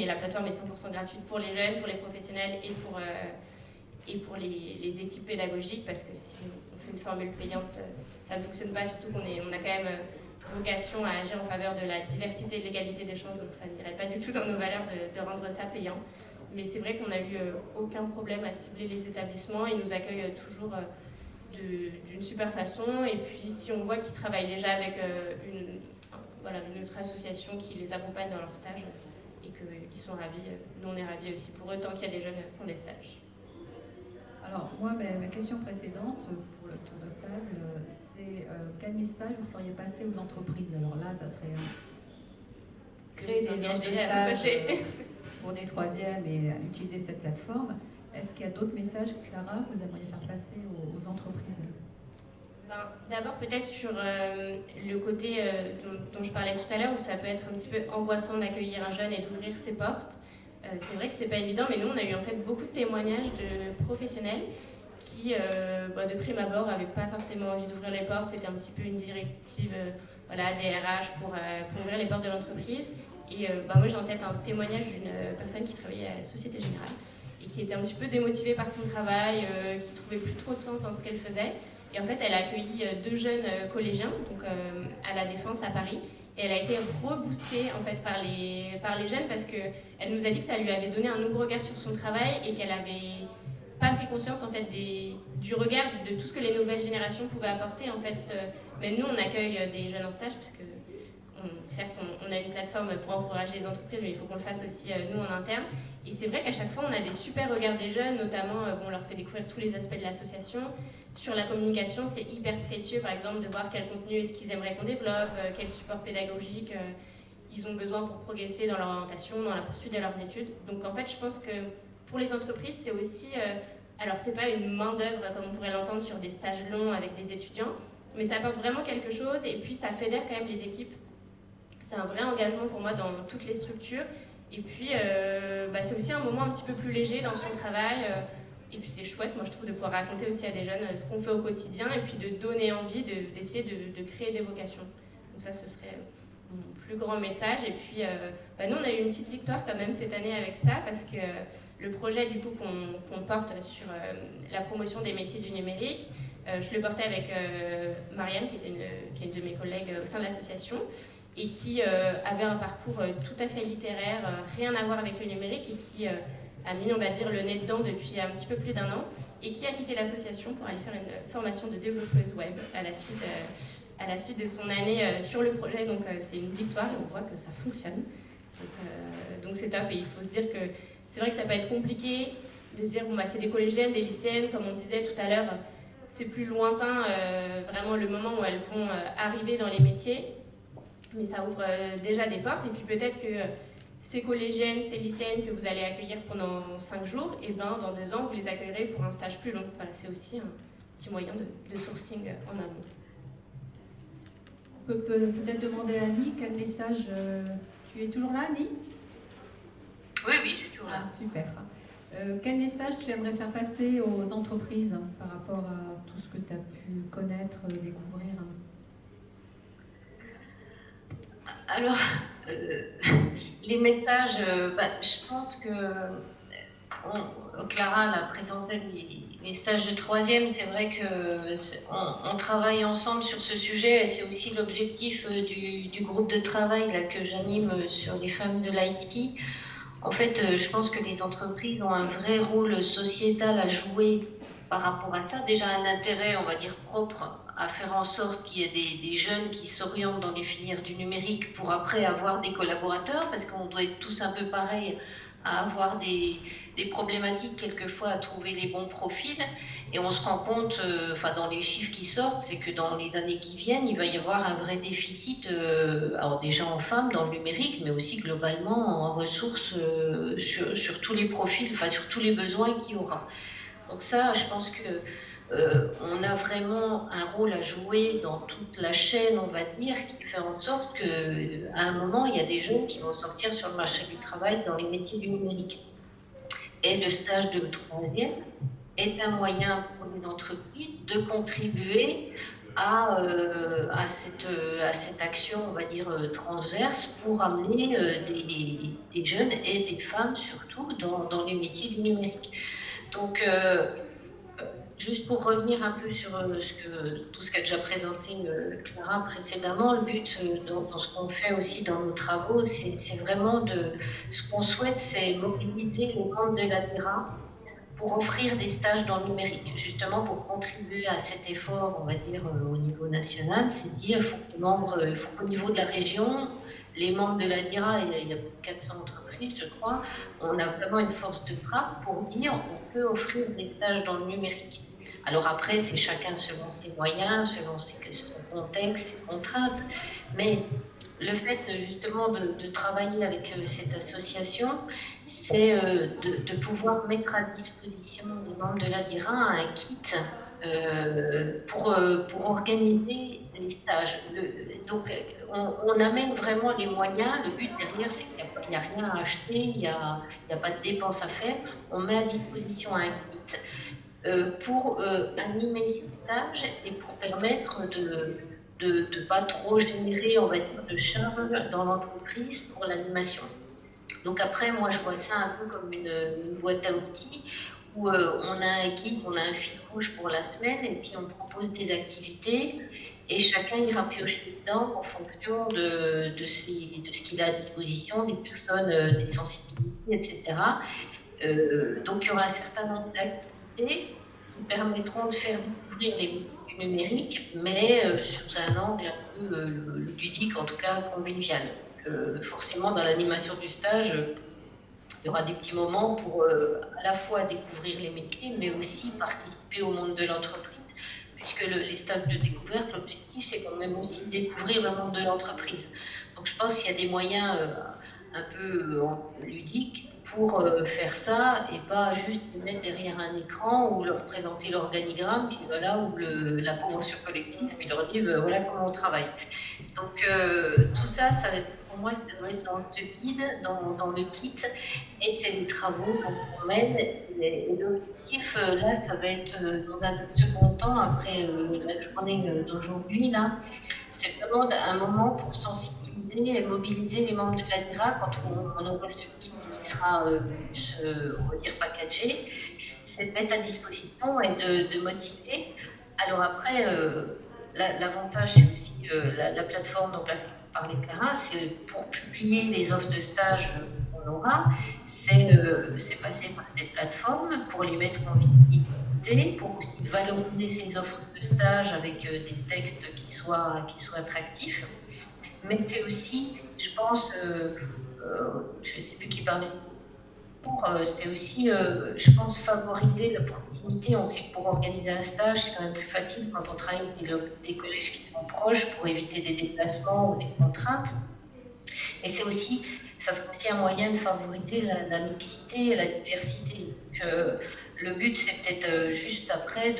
la plateforme est 100% gratuite pour les jeunes, pour les professionnels et pour les équipes pédagogiques, parce que si on fait une formule payante, ça ne fonctionne pas, surtout qu'on a quand même vocation à agir en faveur de la diversité et de l'égalité des chances, donc ça n'irait pas du tout dans nos valeurs de rendre ça payant. Mais c'est vrai qu'on n'a eu aucun problème à cibler les établissements, ils nous accueillent toujours d'une super façon, et puis si on voit qu'ils travaillent déjà avec une autre association qui les accompagne dans leur stage, et qu'ils sont ravis, nous on est ravis aussi pour eux, tant qu'il y a des jeunes qui ont des stages. Alors, moi, ma question précédente pour le tour de table, c'est quel message vous feriez passer aux entreprises? Alors là, ça serait créer des offres de stage pour des troisièmes et utiliser cette plateforme. Est-ce qu'il y a d'autres messages, Clara, que vous aimeriez faire passer aux entreprises? D'abord, peut-être sur le côté dont je parlais tout à l'heure, où ça peut être un petit peu angoissant d'accueillir un jeune et d'ouvrir ses portes. C'est vrai que c'est pas évident, mais nous, on a eu en fait beaucoup de témoignages de professionnels qui, de prime abord, n'avaient pas forcément envie d'ouvrir les portes. C'était un petit peu une directive des RH pour ouvrir les portes de l'entreprise. Et moi, j'ai en tête un témoignage d'une personne qui travaillait à la Société Générale et qui était un petit peu démotivée par son travail, qui trouvait plus trop de sens dans ce qu'elle faisait. Et en fait, elle a accueilli 2 jeunes collégiens, donc à la Défense à Paris. Et elle a été reboostée en fait par les jeunes, parce qu'elle nous a dit que ça lui avait donné un nouveau regard sur son travail et qu'elle n'avait pas pris conscience en fait du regard de tout ce que les nouvelles générations pouvaient apporter. En fait, même nous, on accueille des jeunes en stage, parce que certes, on a une plateforme pour encourager les entreprises, mais il faut qu'on le fasse aussi nous en interne. Et c'est vrai qu'à chaque fois, on a des super regards des jeunes, notamment on leur fait découvrir tous les aspects de l'association. Sur la communication, c'est hyper précieux, par exemple, de voir quel contenu est-ce qu'ils aimeraient qu'on développe, quel support pédagogique ils ont besoin pour progresser dans leur orientation, dans la poursuite de leurs études. Donc en fait, je pense que pour les entreprises, c'est aussi... alors, c'est pas une main-d'œuvre comme on pourrait l'entendre sur des stages longs avec des étudiants, mais ça apporte vraiment quelque chose, et puis ça fédère quand même les équipes. C'est un vrai engagement pour moi dans toutes les structures. Et puis, c'est aussi un moment un petit peu plus léger dans son travail. Et puis, c'est chouette, moi, je trouve, de pouvoir raconter aussi à des jeunes ce qu'on fait au quotidien, et puis de donner envie d'essayer de créer des vocations. Donc ça, ce serait mon plus grand message. Et puis, nous, on a eu une petite victoire quand même cette année avec ça, parce que le projet, du coup, qu'on porte sur la promotion des métiers du numérique, je le portais avec Mariam, qui est une de mes collègues au sein de l'association, et qui avait un parcours tout à fait littéraire, rien à voir avec le numérique, et qui a mis, on va dire, le nez dedans depuis un petit peu plus d'1 an, et qui a quitté l'association pour aller faire une formation de développeuse web à la suite de son année sur le projet. Donc c'est une victoire, et on voit que ça fonctionne. Donc c'est top, et il faut se dire que c'est vrai que ça peut être compliqué de se dire, c'est des collégiennes, des lycéennes, comme on disait tout à l'heure, c'est plus lointain, vraiment le moment où elles vont arriver dans les métiers. Mais ça ouvre déjà des portes, et puis peut-être que ces collégiennes, ces lycéennes que vous allez accueillir pendant 5 jours, et dans 2 ans, vous les accueillerez pour un stage plus long. Voilà, c'est aussi un petit moyen de sourcing en amont. On peut peut-être demander à Annie quel message... Tu es toujours là, Annie? Oui, je suis toujours là. Ah, super. Quel message tu aimerais faire passer aux entreprises par rapport à tout ce que tu as pu connaître, découvrir? Alors, les messages, je pense que Clara l'a présenté, les stages de 3e, c'est vrai qu'on travaille ensemble sur ce sujet, et c'est aussi l'objectif du groupe de travail là, que j'anime sur les femmes de l'IT. En fait, je pense que les entreprises ont un vrai rôle sociétal à jouer par rapport à ça. Déjà un intérêt, on va dire, propre à faire en sorte qu'il y ait des jeunes qui s'orientent dans les filières du numérique pour après avoir des collaborateurs, parce qu'on doit être tous un peu pareils à avoir des problématiques quelquefois à trouver les bons profils. Et on se rend compte, dans les chiffres qui sortent, c'est que dans les années qui viennent, il va y avoir un vrai déficit, alors déjà en femmes dans le numérique, mais aussi globalement en ressources sur tous les profils, sur tous les besoins qu'il y aura. Donc ça, je pense que on a vraiment un rôle à jouer dans toute la chaîne, on va dire, qui fait en sorte qu'à un moment, il y a des jeunes qui vont sortir sur le marché du travail dans les métiers du numérique. Et le stage de 3e est un moyen pour les entreprises de contribuer à cette action, on va dire, transverse pour amener des jeunes et des femmes surtout dans les métiers du numérique. Donc, juste pour revenir un peu sur tout ce qu'a déjà présenté Clara précédemment, le but dans ce qu'on fait aussi dans nos travaux, c'est vraiment ce qu'on souhaite, c'est mobiliser les membres de l'ADERA pour offrir des stages dans le numérique, justement pour contribuer à cet effort, on va dire, au niveau national. C'est dire, il faut qu'au niveau de la région, les membres de l'ADERA, il y a 400 entreprises, je crois, on a vraiment une force de frappe pour dire on peut offrir des stages dans le numérique. Alors après, c'est chacun selon ses moyens, selon son contexte, ses contraintes, mais le fait justement de travailler avec cette association, c'est de pouvoir mettre à disposition des membres de l'ADERA un kit pour organiser les stages. Donc on amène vraiment les moyens. Le but derrière, c'est qu'il n'y a rien à acheter, il n'y a pas de dépenses à faire. On met à disposition un kit pour animer ces stages et pour permettre de ne pas trop générer, on va dire, de charges dans l'entreprise pour l'animation. Donc après, moi, je vois ça un peu comme une boîte à outils où on a un kit, on a un fil rouge pour la semaine et puis on propose des activités et chacun ira piocher dedans en fonction de ce qu'il a à disposition, des personnes, des sensibilités, etc. Donc il y aura un certain nombre d'activités qui permettront de faire découvrir les numérique, mais sous un angle un peu ludique, en tout cas convivial. Forcément, dans l'animation du stage, il y aura des petits moments pour à la fois découvrir les métiers, mais aussi participer au monde de l'entreprise. Puisque les stages de découverte, l'objectif, c'est quand même aussi découvrir le monde de l'entreprise. Donc je pense qu'il y a des moyens un peu ludiques pour faire ça et pas juste les mettre derrière un écran ou leur présenter l'organigramme, puis voilà, ou la convention collective, puis leur dire voilà comment on travaille. Donc tout ça, pour moi, ça doit être dans le guide, dans le kit, et c'est les travaux qu'on mène. Et l'objectif, là, ça va être dans un second temps, après la journée d'aujourd'hui, là, c'est vraiment un moment pour sensibiliser et mobiliser les membres de l'ADERA quand on aura ce kit qui sera, on va dire, packagé, c'est de mettre à disposition et de motiver. Alors après, l'avantage, c'est aussi la plateforme dont parlait Clara, c'est pour publier les offres de stage qu'on aura, c'est passer par des plateformes pour les mettre en visibilité, pour aussi valoriser ces offres de stage avec des textes qui soient attractifs. Mais c'est aussi, je pense, je ne sais plus qui parlait, c'est aussi, je pense, favoriser la proximité. On sait que pour organiser un stage, c'est quand même plus facile quand on travaille avec des collèges qui sont proches pour éviter des déplacements ou des contraintes. Et c'est aussi, ça sera aussi un moyen de favoriser la mixité et la diversité. Donc, le but, c'est peut-être juste après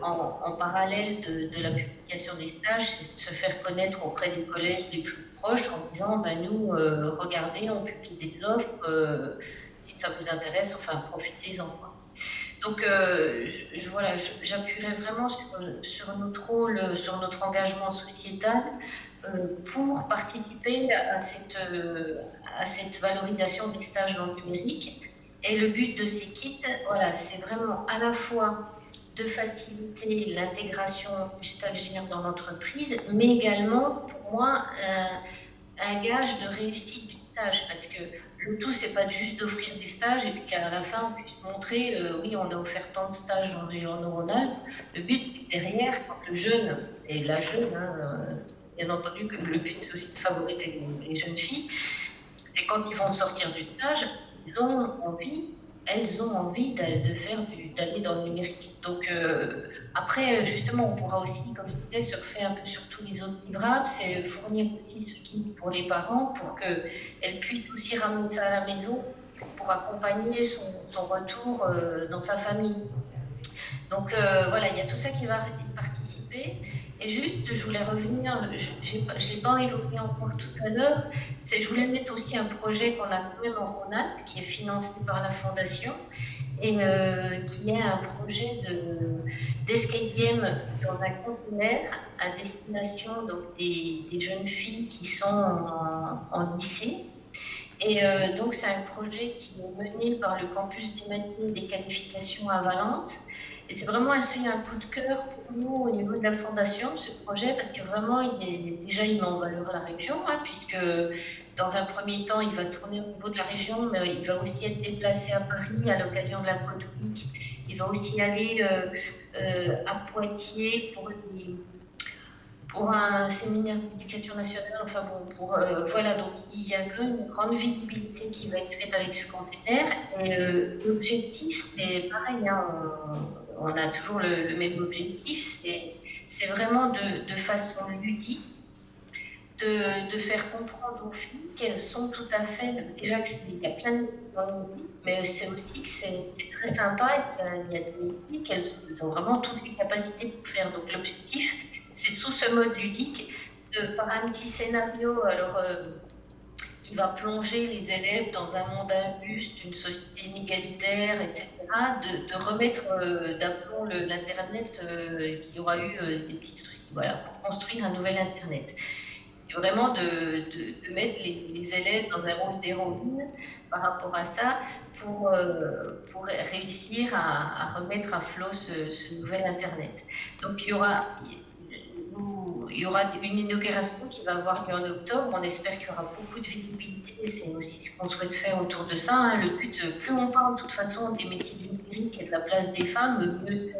en parallèle de la publication des stages, c'est de se faire connaître auprès des collèges les plus proches en disant nous, regardez, on publie des offres, si ça vous intéresse, enfin profitez-en. Donc voilà, j'appuierai vraiment sur notre rôle, sur notre engagement sociétal pour participer à cette valorisation du stage dans le numérique. Et le but de ces kits, voilà, c'est vraiment à la fois de faciliter l'intégration du stagiaire dans l'entreprise, mais également, pour moi, un gage de réussite du stage, parce que le tout, c'est pas juste d'offrir du stage et puis qu'à la fin, on puisse montrer, oui, on a offert tant de stages dans la région Rhône-Alpes. Le but derrière, quand le jeune, et la jeune, bien entendu que le but, c'est aussi de favoriser les jeunes filles, et quand ils vont sortir du stage, elles ont envie d'aller dans le numérique. Donc après, justement, on pourra aussi, comme je disais, surfer un peu sur tous les autres livrables, c'est fournir aussi ce kit pour les parents pour qu'elles puissent aussi ramener ça à la maison pour accompagner son retour dans sa famille. Donc voilà, il y a tout ça qui va participer. Et juste, je voulais revenir, je ne l'ai pas évoqué encore tout à l'heure, je voulais mettre aussi un projet qu'on a quand même en Rhône-Alpes, qui est financé par la Fondation, et qui est un projet d'escape game dans un conteneur à destination donc, des jeunes filles qui sont en lycée. Et donc, c'est un projet qui est mené par le campus des métiers et des qualifications à Valence. Et c'est vraiment aussi un coup de cœur pour nous au niveau de la Fondation, ce projet, parce que vraiment, il met en valeur la région, hein, puisque dans un premier temps, il va tourner au niveau de la région, mais il va aussi être déplacé à Paris à l'occasion de la Côte Week. Il va aussi aller à Poitiers pour un séminaire d'éducation nationale, enfin bon, voilà, donc il y a quand même une grande visibilité qui va être faite avec ce conteneur. Et l'objectif, c'est pareil, hein, on a toujours le même objectif, c'est vraiment de façon ludique, de faire comprendre aux filles qu'elles sont tout à fait, déjà qu'il y a plein de mais c'est aussi que c'est très sympa et qu'il y a des filles qu'elles ont vraiment toutes les capacités pour faire. Donc l'objectif, c'est sous ce mode ludique, par un petit scénario qui va plonger les élèves dans un monde injuste, une société inégalitaire, etc., de remettre d'aplomb l'Internet qui aura eu des petits soucis, voilà, pour construire un nouvel Internet. Et vraiment de mettre les élèves dans un rôle d'héroïne par rapport à ça pour réussir à remettre à flot ce nouvel Internet. Donc il y aura une inauguration qui va avoir lieu en octobre. On espère qu'il y aura beaucoup de visibilité. C'est aussi ce qu'on souhaite faire autour de ça. Hein. Le but, plus on parle de toute façon des métiers du numérique et de la place des femmes, mieux c'est.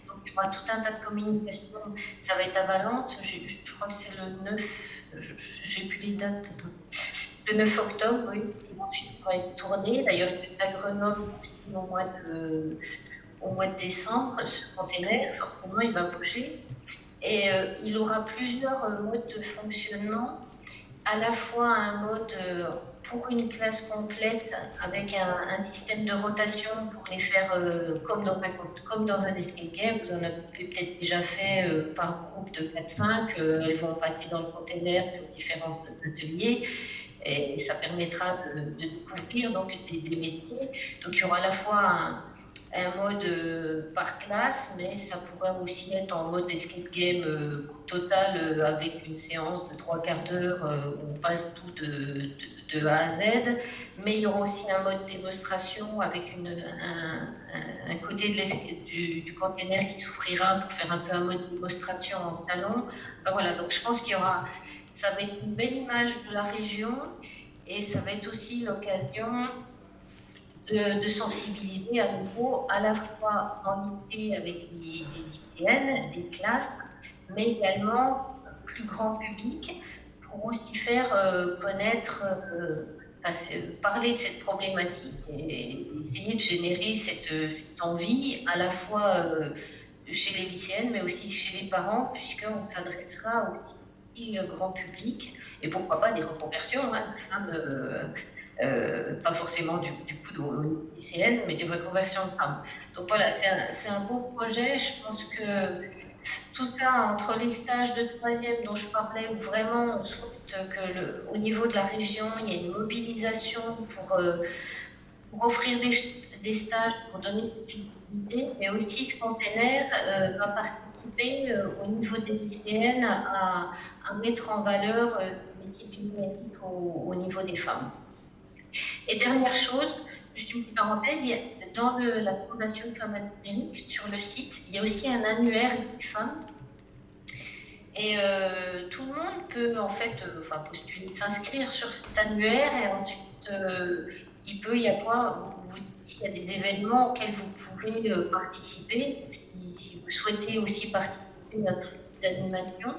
Donc il y aura tout un tas de communications. Ça va être à Valence. Je crois que c'est le 9. Je n'ai plus les dates. Le 9 octobre, oui. Ensuite, il va être tourné. D'ailleurs, il est à Grenoble aussi au mois de décembre. Ce conteneur, forcément, il va bouger. Et il aura plusieurs modes de fonctionnement, à la fois un mode pour une classe complète avec un système de rotation pour les faire comme dans un escape game. Vous en avez peut-être déjà fait par groupe de 4-5, elles vont passer dans le container sur différents ateliers et ça permettra de découvrir donc, des métiers. Donc il y aura à la fois un mode par classe, mais ça pourrait aussi être en mode escape game total avec une séance de 3/4 d'heure où on passe tout de A à Z. Mais il y aura aussi un mode démonstration avec un côté du container qui s'ouvrira pour faire un peu un mode démonstration en talon. Enfin, voilà, donc je pense qu'il y aura, ça va être une belle image de la région et ça va être aussi l'occasion de sensibiliser à nouveau, à la fois en lycée avec les lycéennes, les classes, mais également plus grand public, pour aussi faire connaître, parler de cette problématique et essayer de générer cette envie, à la fois chez les lycéennes, mais aussi chez les parents, puisqu'on s'adressera au petit grand public, et pourquoi pas des reconversions, hein, de femmes. Pas forcément du coup de lycéenne, mais des reconversions de femmes. Donc voilà, c'est un beau projet. Je pense que tout ça, entre les stages de 3e dont je parlais, où vraiment on souhaite qu'au niveau de la région, il y ait une mobilisation pour offrir des stages, pour donner cette visibilité, mais aussi ce container va participer au niveau des lycéennes à mettre en valeur le métier du numérique au niveau des femmes. Et dernière chose, juste une petite parenthèse, dans la Fondation Commun numérique, sur le site, il y a aussi un annuaire des femmes. Et tout le monde peut en fait postuler, s'inscrire sur cet annuaire et ensuite il peut y avoir, s'il y a des événements auxquels vous pouvez participer, si vous souhaitez aussi participer à toutes les animations.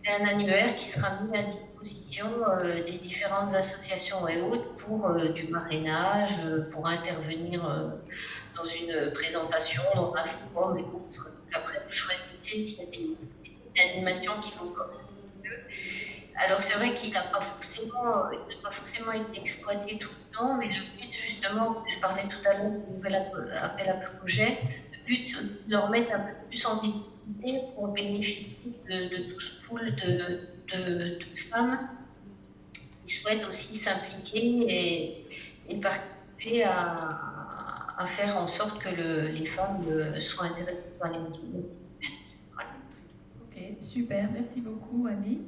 C'est un annuaire qui sera mis à disposition des différentes associations et autres pour du marrainage, pour intervenir dans une présentation, dans un forum et autres. Donc après, vous choisissez s'il y a des animations qui vous correspondent mieux. Alors c'est vrai qu'il n'a pas forcément été exploité tout le temps, mais le but justement, je parlais tout à l'heure du nouvel appel à projet, le but, c'est de leur mettre un peu plus en visibilité pour bénéficier de tout ce pool de femmes qui souhaitent aussi s'impliquer et participer à faire en sorte que les femmes soient intéressées par les métiers. Voilà. Ok, super, merci beaucoup Annie.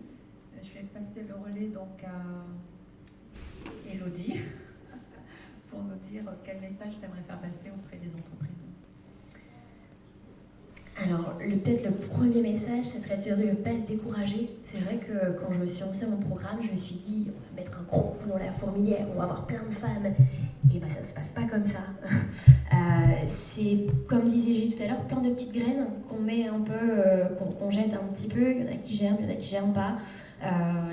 Je vais passer le relais donc à Élodie pour nous dire quel message tu aimerais faire passer auprès des entreprises. Alors, peut-être le premier message, ce serait de dire de ne pas se décourager. C'est vrai que quand je me suis lancée mon programme, je me suis dit, on va mettre un gros coup dans la fourmilière, on va avoir plein de femmes. Et bien, ça ne se passe pas comme ça. C'est, comme disait Gilles tout à l'heure, plein de petites graines qu'on met un peu, qu'on jette un petit peu. Il y en a qui germent, il y en a qui germent pas.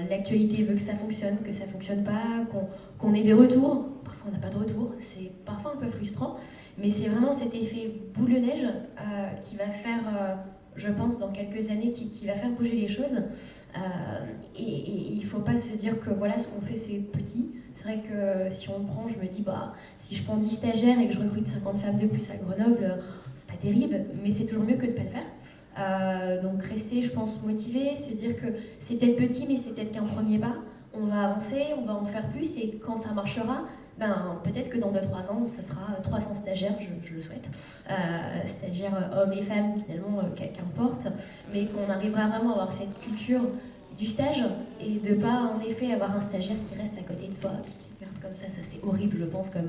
L'actualité veut que ça fonctionne pas, qu'on ait des retours. Parfois, on n'a pas de retour. C'est parfois un peu frustrant. Mais c'est vraiment cet effet boule de neige qui va faire, je pense, dans quelques années, qui va faire bouger les choses. Et il ne faut pas se dire que voilà, ce qu'on fait, c'est petit. C'est vrai que si on prend, je me dis, si je prends 10 stagiaires et que je recrute 50 femmes de plus à Grenoble, c'est pas terrible, mais c'est toujours mieux que de ne pas le faire. Donc rester, je pense, motivé, se dire que c'est peut-être petit, mais c'est peut-être qu'un premier pas. On va avancer, on va en faire plus, et quand ça marchera, peut-être que dans 2-3 ans, ça sera 300 stagiaires, je le souhaite, stagiaires hommes et femmes, finalement, qu'importe, mais qu'on arrivera vraiment à avoir cette culture du stage et de pas, en effet, avoir un stagiaire qui reste à côté de soi, puis qui regarde comme ça c'est horrible, je pense, comme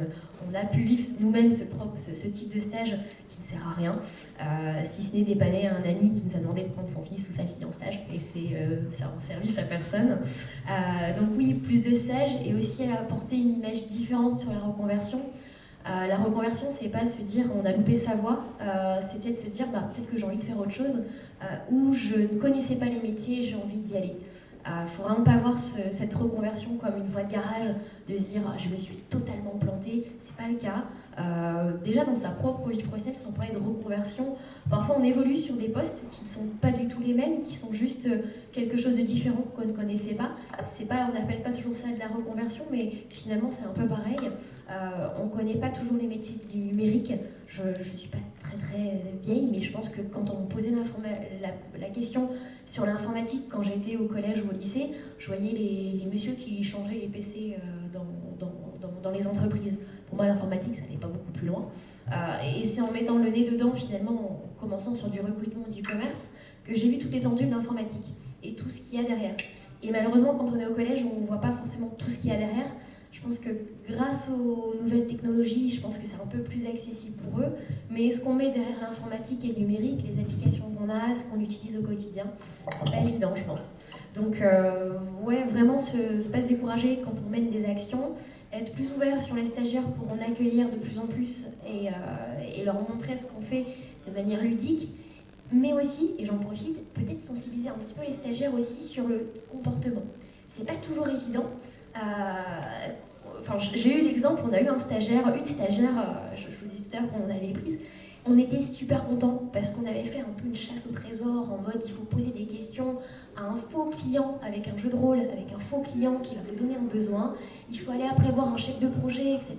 on a pu vivre nous-mêmes ce type de stage qui ne sert à rien, si ce n'est dépanner un ami qui nous a demandé de prendre son fils ou sa fille en stage, et ça rend service à personne. Donc oui, plus de stages, et aussi apporter une image différente sur la reconversion. La reconversion, c'est pas se dire on a loupé sa voie, c'est peut-être se dire peut-être que j'ai envie de faire autre chose, ou je ne connaissais pas les métiers, j'ai envie d'y aller. Faut vraiment pas voir cette reconversion comme une voie de garage, de se dire je me suis totalement plantée, c'est pas le cas. Déjà dans sa propre vie professionnelle, sans parler de reconversion, parfois on évolue sur des postes qui ne sont pas du tout les mêmes, qui sont juste quelque chose de différent qu'on ne connaissait pas. On n'appelle pas toujours ça de la reconversion, mais finalement c'est un peu pareil. On ne connaît pas toujours les métiers du numérique. Je ne suis pas très très vieille, mais je pense que quand on me posait la question sur l'informatique, quand j'étais au collège ou au lycée, je voyais les messieurs qui changeaient les PC dans les entreprises. Pour moi, l'informatique, ça n'allait pas beaucoup plus loin. Et c'est en mettant le nez dedans, finalement, en commençant sur du recrutement et du commerce, que j'ai vu toute l'étendue de l'informatique et tout ce qu'il y a derrière. Et malheureusement, quand on est au collège, on ne voit pas forcément tout ce qu'il y a derrière. Je pense que grâce aux nouvelles technologies, je pense que c'est un peu plus accessible pour eux. Mais ce qu'on met derrière l'informatique et le numérique, les applications qu'on a, ce qu'on utilise au quotidien, c'est pas évident, je pense. Donc, vraiment, pas se décourager quand on mène des actions, être plus ouvert sur les stagiaires pour en accueillir de plus en plus et leur montrer ce qu'on fait de manière ludique. Mais aussi, et j'en profite, peut-être sensibiliser un petit peu les stagiaires aussi sur le comportement. C'est pas toujours évident. J'ai eu l'exemple, on a eu une stagiaire, je vous disais tout à l'heure qu'on avait prise, on était super contents parce qu'on avait fait un peu une chasse au trésor en mode il faut poser des questions à un faux client avec un jeu de rôle, avec un faux client qui va vous donner un besoin, il faut aller après voir un chef de projet, etc.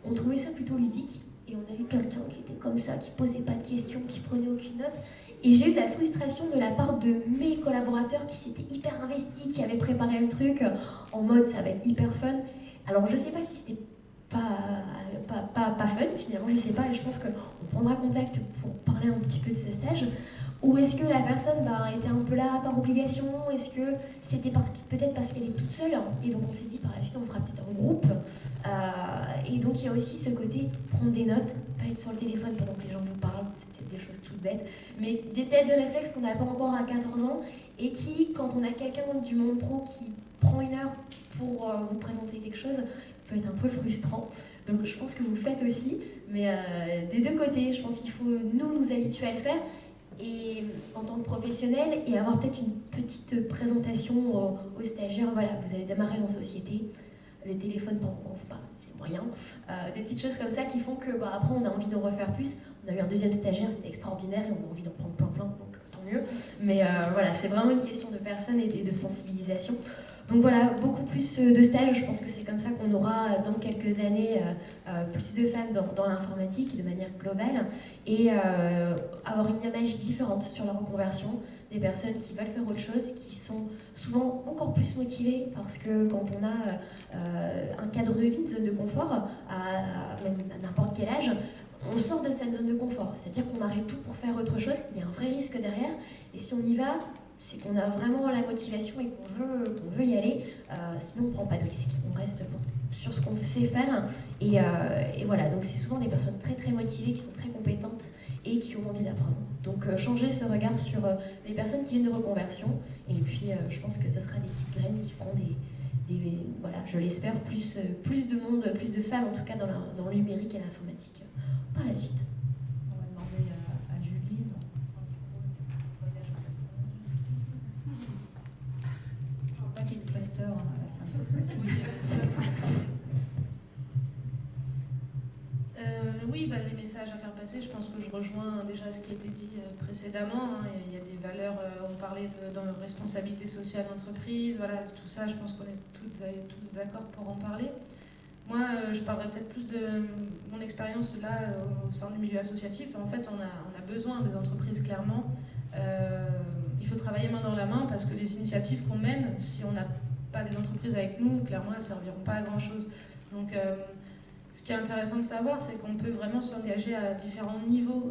On trouvait ça plutôt ludique et on a vu quelqu'un qui était comme ça, qui posait pas de questions, qui prenait aucune note. Et j'ai eu de la frustration de la part de mes collaborateurs qui s'étaient hyper investis, qui avaient préparé le truc en mode ça va être hyper fun. Alors je sais pas si c'était pas fun finalement, je sais pas, et je pense qu'on prendra contact pour parler un petit peu de ce stage. Ou est-ce que la personne était un peu là par obligation? Est-ce que c'était peut-être parce qu'elle est toute seule? Et donc on s'est dit par la suite on fera peut-être un groupe. Et donc il y a aussi ce côté prendre des notes, pas être sur le téléphone pendant que les gens vous parlent, c'est peut-être des choses toutes bêtes, mais peut-être des réflexes qu'on n'a pas encore à 14 ans et qui, quand on a quelqu'un du monde pro qui prend une heure pour vous présenter quelque chose, peut être un peu frustrant. Donc je pense que vous le faites aussi, mais des deux côtés, je pense qu'il faut nous habituer à le faire. Et en tant que professionnel, et avoir peut-être une petite présentation aux stagiaires, voilà, vous allez démarrer en société, le téléphone pendant qu'on vous parle, c'est moyen. Des petites choses comme ça qui font que après on a envie d'en refaire plus. On a eu un deuxième stagiaire, c'était extraordinaire et on a envie d'en prendre plein, donc tant mieux. Mais voilà, c'est vraiment une question de personne et de sensibilisation. Donc voilà, beaucoup plus de stages. Je pense que c'est comme ça qu'on aura dans quelques années plus de femmes dans l'informatique de manière globale et avoir une image différente sur la reconversion. Des personnes qui veulent faire autre chose, qui sont souvent encore plus motivées parce que quand on a un cadre de vie, une zone de confort, même à n'importe quel âge, on sort de cette zone de confort. C'est-à-dire qu'on arrête tout pour faire autre chose, il y a un vrai risque derrière. Et si on y va, c'est qu'on a vraiment la motivation et qu'on veut y aller. Sinon, on ne prend pas de risque. On reste sur ce qu'on sait faire. Et voilà, donc c'est souvent des personnes très très motivées, qui sont très compétentes et qui ont envie d'apprendre. Donc changer ce regard sur les personnes qui viennent de reconversion. Et puis je pense que ce sera des petites graines qui feront voilà, je l'espère, plus de monde, plus de femmes en tout cas dans le numérique et l'informatique par la suite. On va demander à Julie. Voyage en passage. Je ne veux pas qu'il y ait de cluster à la fin de cette matinée. Oui, les messages à faire passer, je pense que je rejoins déjà ce qui a été dit précédemment. Il y a des valeurs, on parlait de responsabilité sociale d'entreprise, voilà, tout ça, je pense qu'on est tous d'accord pour en parler. Moi, je parlerai peut-être plus de mon expérience là au sein du milieu associatif. En fait, on a besoin des entreprises, clairement. Il faut travailler main dans la main parce que les initiatives qu'on mène, si on n'a pas des entreprises avec nous, clairement, elles ne serviront pas à grand-chose. Donc, ce qui est intéressant de savoir, c'est qu'on peut vraiment s'engager à différents niveaux.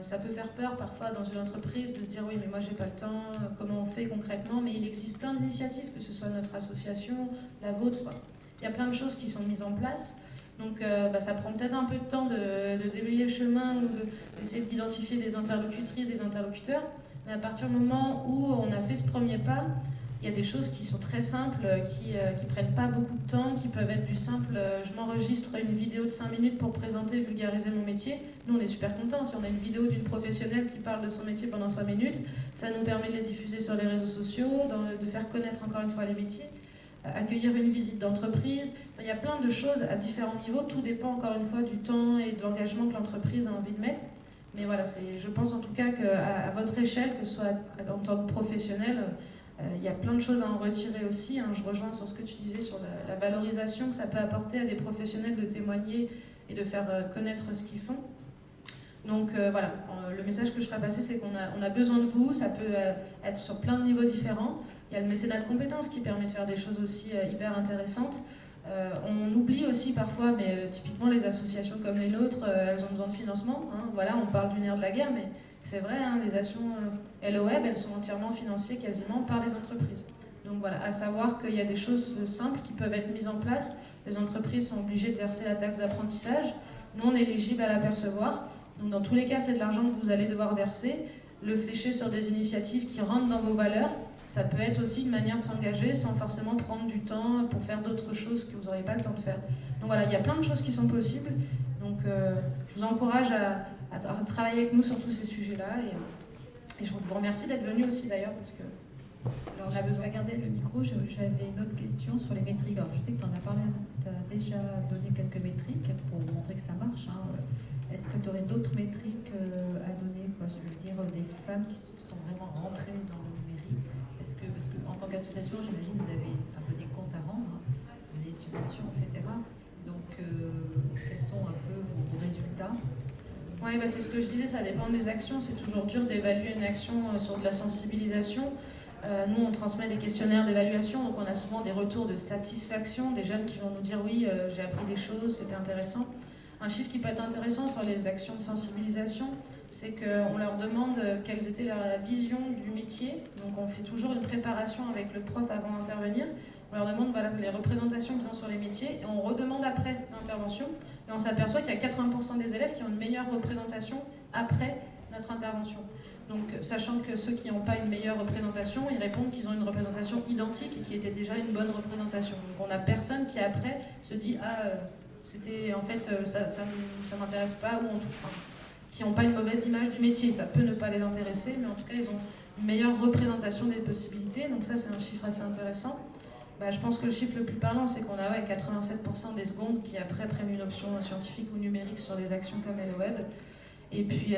Ça peut faire peur parfois dans une entreprise de se dire oui, mais moi j'ai pas le temps, comment on fait concrètement, mais il existe plein d'initiatives, que ce soit notre association, la vôtre. Il y a plein de choses qui sont mises en place. Donc ça prend peut-être un peu de temps de déblayer le chemin ou d'essayer d'identifier des interlocutrices, des interlocuteurs. Mais à partir du moment où on a fait ce premier pas, il y a des choses qui sont très simples, qui prennent pas beaucoup de temps, qui peuvent être du simple je m'enregistre une vidéo de 5 minutes pour présenter, vulgariser mon métier. Nous, on est super contents. Si on a une vidéo d'une professionnelle qui parle de son métier pendant 5 minutes, ça nous permet de les diffuser sur les réseaux sociaux, de faire connaître encore une fois les métiers, accueillir une visite d'entreprise. Il y a plein de choses à différents niveaux. Tout dépend encore une fois du temps et de l'engagement que l'entreprise a envie de mettre. Mais voilà, je pense en tout cas qu'à votre échelle, que ce soit en tant que professionnel, il y a plein de choses à en retirer aussi. Je rejoins sur ce que tu disais sur la valorisation que ça peut apporter à des professionnels de témoigner et de faire connaître ce qu'ils font. Donc voilà, le message que je ferai passer, c'est qu'on a besoin de vous. Ça peut être sur plein de niveaux différents. Il y a le mécénat de compétences qui permet de faire des choses aussi hyper intéressantes. On oublie aussi parfois, mais typiquement les associations comme les nôtres, elles ont besoin de financement. Voilà, on parle du nerf de la guerre, mais c'est vrai, les actions Hello Web, elles sont entièrement financées quasiment par les entreprises. Donc voilà, à savoir qu'il y a des choses simples qui peuvent être mises en place. Les entreprises sont obligées de verser la taxe d'apprentissage. Nous, on est éligible à la percevoir. Donc dans tous les cas, c'est de l'argent que vous allez devoir verser. Le flécher sur des initiatives qui rentrent dans vos valeurs, ça peut être aussi une manière de s'engager sans forcément prendre du temps pour faire d'autres choses que vous n'auriez pas le temps de faire. Donc voilà, il y a plein de choses qui sont possibles. Donc je vous encourage à travailler avec nous sur tous ces sujets-là. Et je vous remercie d'être venu aussi d'ailleurs, parce que alors, j'ai besoin de garder le micro. J'avais une autre question sur les métriques. Alors, je sais que tu en as parlé, tu as déjà donné quelques métriques pour montrer que ça marche. Est-ce que tu aurais d'autres métriques à donner, quoi? Je veux dire, des femmes qui sont vraiment rentrées dans le numérique. Parce que en tant qu'association, j'imagine, vous avez un peu des comptes à rendre, des subventions, etc. Donc, quels sont un peu vos résultats? Oui, c'est ce que je disais, ça dépend des actions. C'est toujours dur d'évaluer une action sur de la sensibilisation. Nous, on transmet des questionnaires d'évaluation, donc on a souvent des retours de satisfaction, des jeunes qui vont nous dire « oui, j'ai appris des choses, c'était intéressant ». Un chiffre qui peut être intéressant sur les actions de sensibilisation, c'est qu'on leur demande quelles étaient leur vision du métier. Donc on fait toujours une préparation avec le prof avant d'intervenir. On leur demande les représentations qu'ils ont sur les métiers et on redemande après l'intervention. Et on s'aperçoit qu'il y a 80% des élèves qui ont une meilleure représentation après notre intervention. Donc, sachant que ceux qui n'ont pas une meilleure représentation, ils répondent qu'ils ont une représentation identique et qui était déjà une bonne représentation. Donc, on n'a personne qui après se dit « ah, c'était en fait, ça m'intéresse pas » ou en tout cas, qui n'ont pas une mauvaise image du métier. Ça peut ne pas les intéresser, mais en tout cas, ils ont une meilleure représentation des possibilités. Donc ça, c'est un chiffre assez intéressant. Je pense que le chiffre le plus parlant, c'est qu'on a 87% des secondes qui après prennent une option scientifique ou numérique sur des actions comme Hello Web. Et puis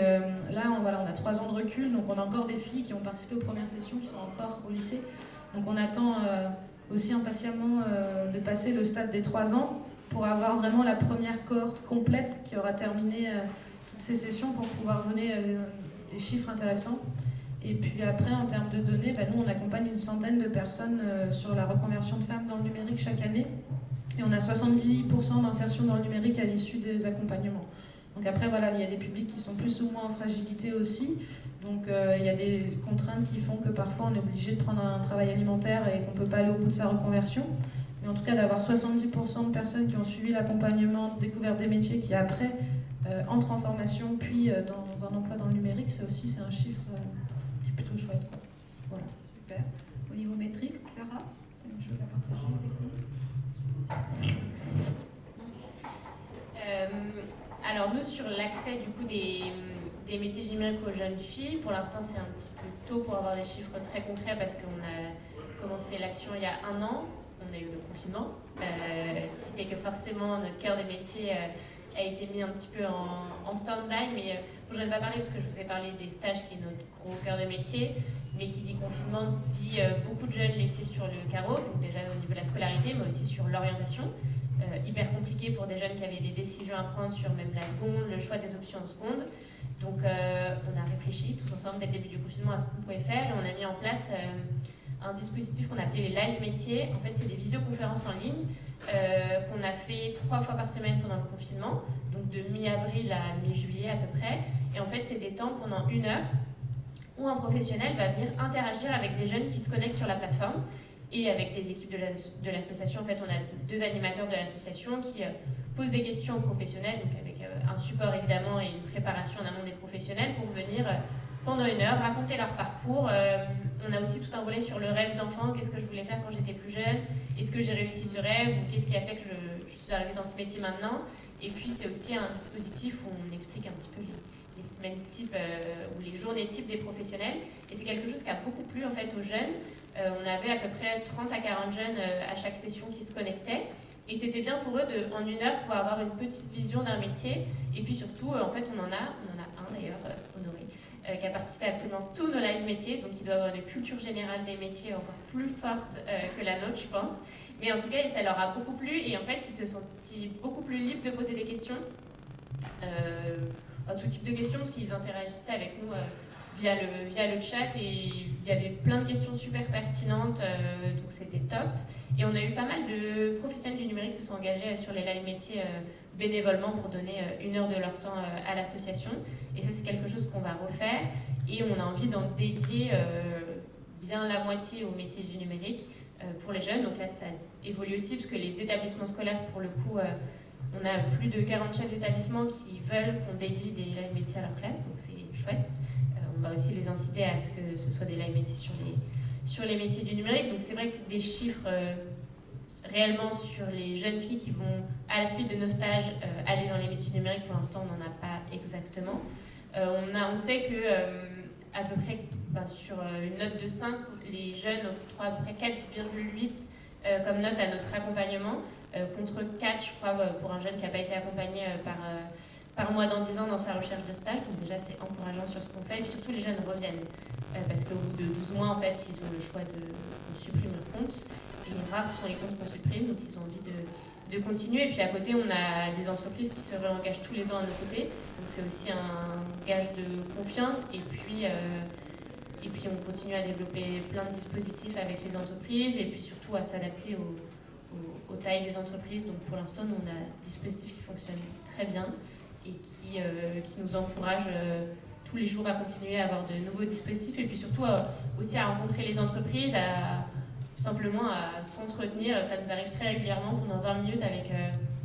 là, on a 3 ans de recul, donc on a encore des filles qui ont participé aux premières sessions, qui sont encore au lycée. Donc on attend aussi impatiemment de passer le stade des 3 ans pour avoir vraiment la première cohorte complète qui aura terminé toutes ces sessions pour pouvoir donner des chiffres intéressants. Et puis après, en termes de données, nous, on accompagne une centaine de personnes sur la reconversion de femmes dans le numérique chaque année. Et on a 70% d'insertion dans le numérique à l'issue des accompagnements. Donc après, voilà, il y a des publics qui sont plus ou moins en fragilité aussi. Donc il y a des contraintes qui font que parfois on est obligé de prendre un travail alimentaire et qu'on ne peut pas aller au bout de sa reconversion. Mais en tout cas, d'avoir 70% de personnes qui ont suivi l'accompagnement, découvert des métiers, qui après entrent en formation, puis dans un emploi dans le numérique, ça aussi c'est un chiffre qui est plutôt chouette, quoi. Voilà. Super. Au niveau métrique, Clara, tu as une chose à partager avec nous? Alors nous, sur l'accès du coup des métiers du numérique aux jeunes filles, pour l'instant c'est un petit peu tôt pour avoir des chiffres très concrets parce qu'on a commencé l'action il y a 1 an, on a eu le confinement, qui fait que forcément notre cœur des métiers a été mis un petit peu en stand-by, mais je n'en ai pas parlé parce que je vous ai parlé des stages qui est notre gros cœur de métier, mais qui dit confinement dit beaucoup de jeunes laissés sur le carreau, donc déjà au niveau de la scolarité, mais aussi sur l'orientation. Hyper compliqué pour des jeunes qui avaient des décisions à prendre sur même la seconde, le choix des options en seconde. Donc on a réfléchi tous ensemble dès le début du confinement à ce qu'on pouvait faire et on a mis en place un dispositif qu'on appelait les live métiers. En fait, c'est des visioconférences en ligne qu'on a fait 3 fois par semaine pendant le confinement, donc de mi-avril à mi-juillet à peu près. Et en fait, c'est des temps pendant 1 heure où un professionnel va venir interagir avec des jeunes qui se connectent sur la plateforme et avec des équipes de l'association. En fait, on a 2 animateurs de l'association qui posent des questions aux professionnels, donc avec un support évidemment et une préparation en amont des professionnels pour venir pendant 1 heure raconter leur parcours. On a aussi tout un volet sur le rêve d'enfant, qu'est-ce que je voulais faire quand j'étais plus jeune, est-ce que j'ai réussi ce rêve ou qu'est-ce qui a fait que je suis arrivée dans ce métier maintenant. Et puis c'est aussi un dispositif où on explique un petit peu les semaines types ou les journées types des professionnels. Et c'est quelque chose qui a beaucoup plu en fait aux jeunes. On avait à peu près 30 à 40 jeunes à chaque session qui se connectaient. Et c'était bien pour eux en 1 heure pouvoir avoir une petite vision d'un métier. Et puis surtout, en fait, on en a un d'ailleurs, Honoré, qui a participé à absolument tous nos live métiers. Donc il doit avoir une culture générale des métiers encore plus forte que la nôtre, je pense. Mais en tout cas, ça leur a beaucoup plu. Et en fait, ils se sont sentis beaucoup plus libres de poser des questions. Tout type de questions, parce qu'ils interagissaient avec nous via le chat et il y avait plein de questions super pertinentes, donc c'était top. Et on a eu pas mal de professionnels du numérique qui se sont engagés sur les live métiers bénévolement pour donner 1 heure de leur temps à l'association. Et ça, c'est quelque chose qu'on va refaire et on a envie d'en dédier bien la moitié aux métiers du numérique pour les jeunes. Donc là, ça évolue aussi parce que les établissements scolaires, pour le coup, on a plus de 40 chefs d'établissement qui veulent qu'on dédie des live métiers à leur classe, donc c'est chouette. On va aussi les inciter à ce que ce soit des live métiers sur les métiers du numérique. Donc c'est vrai que des chiffres réellement sur les jeunes filles qui vont, à la suite de nos stages, aller dans les métiers numériques, pour l'instant on n'en a pas exactement. On sait que à peu près sur une note de 5, les jeunes octroient à peu près 4,8 comme note à notre accompagnement, contre 4 je crois pour un jeune qui n'a pas été accompagné par mois dans 10 ans dans sa recherche de stage. Donc déjà c'est encourageant sur ce qu'on fait et puis surtout les jeunes reviennent parce qu'au bout de 12 mois en fait ils ont le choix qu'on supprime leur compte et rares sont les comptes qu'on supprime, donc ils ont envie de continuer. Et puis à côté on a des entreprises qui se réengagent tous les ans à nos côtés, donc c'est aussi un gage de confiance. Et puis on continue à développer plein de dispositifs avec les entreprises et puis surtout à s'adapter aux tailles des entreprises. Donc pour l'instant nous on a un dispositif qui fonctionne très bien et qui nous encourage tous les jours à continuer à avoir de nouveaux dispositifs et puis surtout aussi à rencontrer les entreprises, simplement à s'entretenir. Ça nous arrive très régulièrement pendant 20 minutes avec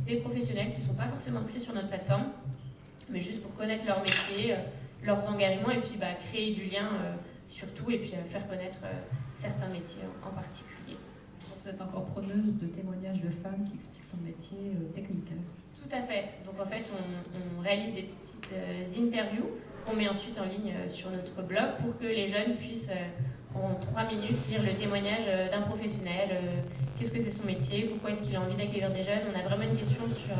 des professionnels qui ne sont pas forcément inscrits sur notre plateforme, mais juste pour connaître leur métier, leurs engagements et puis créer du lien surtout et puis faire connaître certains métiers en particulier. Vous êtes encore preneuse de témoignages de femmes qui expliquent leur métier technique alors. Tout à fait. Donc en fait, on réalise des petites interviews qu'on met ensuite en ligne sur notre blog pour que les jeunes puissent en 3 minutes lire le témoignage d'un professionnel. Qu'est-ce que c'est son métier? Pourquoi est-ce qu'il a envie d'accueillir des jeunes? On a vraiment une question sur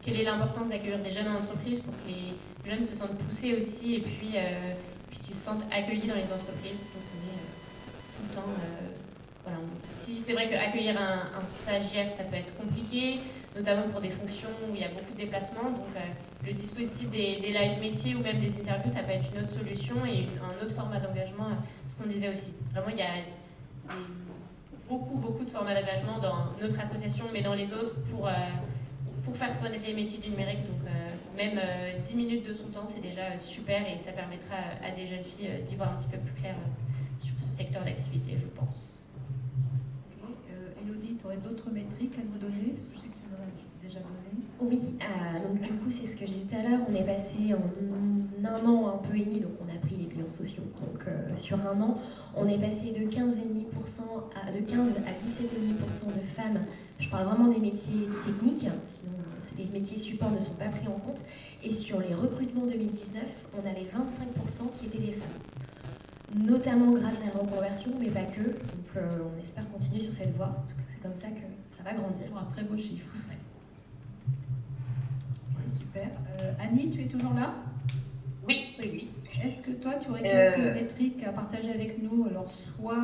quelle est l'importance d'accueillir des jeunes en entreprise pour que les jeunes se sentent poussés aussi et puis qu'ils se sentent accueillis dans les entreprises. Donc on est tout le temps voilà, si c'est vrai qu'accueillir un stagiaire, ça peut être compliqué, notamment pour des fonctions où il y a beaucoup de déplacements. Donc le dispositif des live métiers ou même des interviews, ça peut être une autre solution et un autre format d'engagement, ce qu'on disait aussi. Vraiment, il y a beaucoup de formats d'engagement dans notre association, mais dans les autres pour faire connaître les métiers du numérique. Donc même 10 minutes de son temps, c'est déjà super et ça permettra à des jeunes filles d'y voir un petit peu plus clair sur ce secteur d'activité, je pense. Élodie, tu aurais d'autres métriques à nous donner? Parce que je sais que tu nous en as déjà donné. Oui, donc du coup, c'est ce que je disais tout à l'heure. On est passé en un an, un peu et demi, donc on a pris les bilans sociaux. Donc sur un an, on est passé de 15 à 17,5% de femmes. Je parle vraiment des métiers techniques, sinon les métiers support ne sont pas pris en compte. Et sur les recrutements 2019, on avait 25% qui étaient des femmes. Notamment grâce à la reconversion, mais pas que. Donc on espère continuer sur cette voie, parce que c'est comme ça que ça va grandir. Un très beau chiffre. Ouais. Okay, super. Annie, tu es toujours là? Oui. Est-ce que toi, tu aurais quelques métriques à partager avec nous, alors soit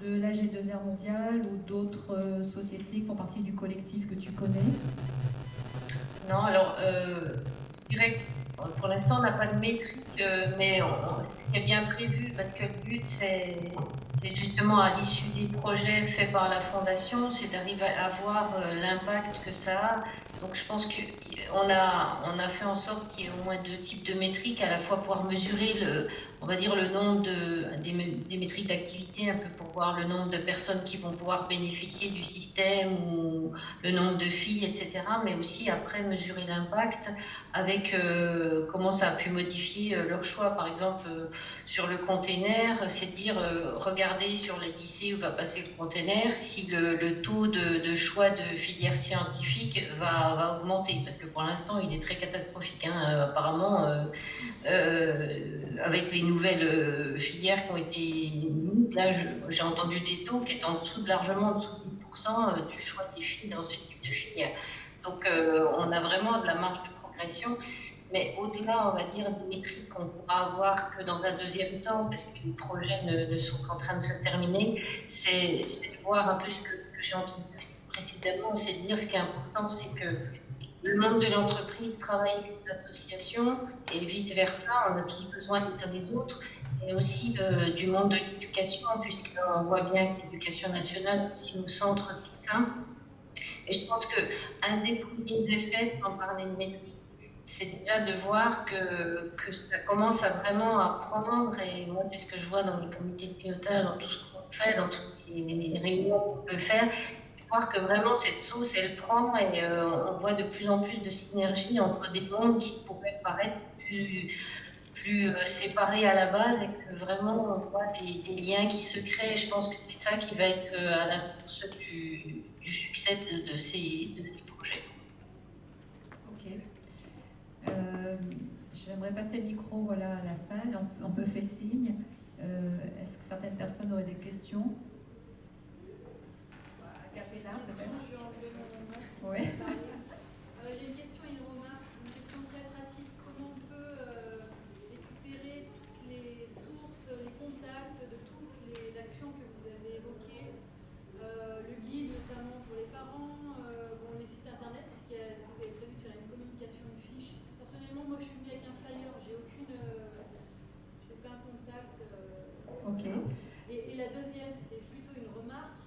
de l'AG2R mondial ou d'autres sociétés qui font partie du collectif que tu connais? Non, alors, je dirais que pour l'instant, on n'a pas de métrique, mais c'est bien prévu parce que le but, c'est justement à l'issue des projets faits par la Fondation, c'est d'arriver à voir l'impact que ça a. Donc je pense qu'on a fait en sorte qu'il y ait au moins deux types de métriques, à la fois pouvoir mesurer on va dire le nombre des métriques d'activité, un peu pour voir le nombre de personnes qui vont pouvoir bénéficier du système ou le nombre de filles, etc. Mais aussi après mesurer l'impact avec comment ça a pu modifier leur choix. Par exemple, sur le container, c'est dire regarder sur les lycées où va passer le container si le taux de choix de filière scientifique va augmenter, parce que pour l'instant il est très catastrophique, hein. Apparemment avec les nouvelles filières qui ont été mises, là j'ai entendu des taux qui étaient largement en dessous de 10% du choix des filles dans ce type de filière. Donc on a vraiment de la marge de progression. Mais au-delà, on va dire, des métriques qu'on pourra avoir que dans un deuxième temps, parce que les projets ne sont qu'en train de se terminer, c'est de voir un peu ce que j'ai entendu précédemment, c'est de dire ce qui est important, c'est que le monde de l'entreprise travaille avec les associations et vice-versa, on a tous besoin des uns des autres, et aussi du monde de l'éducation, puisqu'on voit bien que l'éducation nationale est aussi au centre de tout ça. Et je pense qu'un des premiers effets, sans parler de métriques, c'est déjà de voir que ça commence à vraiment prendre, et moi c'est ce que je vois dans les comités de pilotage, dans tout ce qu'on fait, dans toutes les réunions qu'on peut faire, c'est de voir que vraiment cette sauce elle prend, et on voit de plus en plus de synergie entre des mondes qui pourraient paraître plus séparés à la base, et que vraiment on voit des liens qui se créent. Et je pense que c'est ça qui va être à la source du succès de ces projets. Ok. J'aimerais passer le micro à la salle, on me fait signe. Est-ce que certaines personnes auraient des questions? A cappella peut-être? Oui. J'ai une question et une remarque, une question très pratique. Comment on peut récupérer toutes les sources, les contacts de toutes les actions que vous avez évoquées, le guide notamment pour les parents, les sites internet, est-ce que vous avez prévu de faire une communication, une fiche? Personnellement, moi je suis venue avec un flyer, j'ai aucun contact. Ok. Et la deuxième, c'était plutôt une remarque.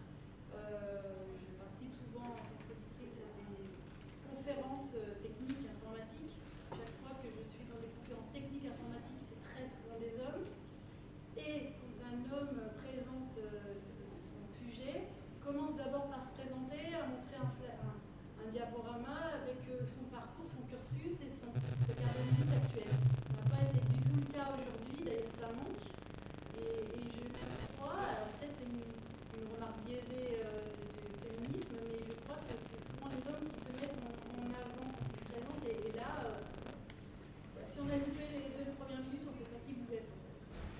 Je participe souvent en tant qu'auditrice à des conférences techniques informatiques. Chaque fois que je suis dans des conférences techniques informatiques, c'est très souvent des hommes. Et quand un homme présente son sujet, il commence d'abord par se présenter, à montrer un diaporama avec son parcours, son cursus et son regard de vie actuel. Ça n'a pas été du tout le cas aujourd'hui, d'ailleurs ça manque. Et je crois, alors peut-être c'est une remarque biaisée du féminisme, mais je crois que c'est souvent les hommes qui se mettent en avant quand ils se présentent. Et là, si on a loupé les 2 premières minutes, on ne sait pas qui vous êtes.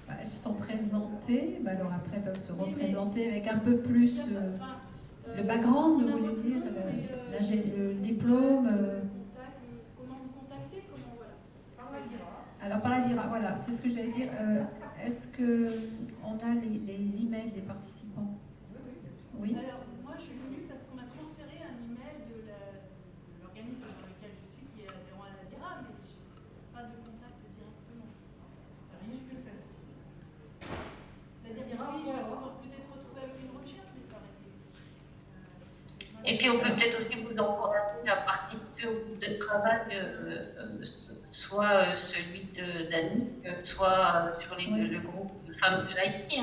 Elles se sont présentées, alors après elles peuvent se représenter avec un peu plus le background, vous voulez dire, le diplôme. Comment vous contacter, voilà. Alors par la DIRA, voilà, c'est ce que j'allais dire. Est-ce qu'on a les emails des participants? Oui. Alors, moi, je suis venue parce qu'on m'a transféré un email de l'organisme dans lequel je suis, qui est adhérent à la DIRA, mais je n'ai pas de contact directement. Rien que ça. C'est-à-dire que oui, je vais peut-être retrouver avec une recherche, mais pas arrêter. Et puis on peut peut-être aussi vous encourager à participer au groupe de travail, soit celui d'Annick, soit sur le groupe de femmes de l'IT.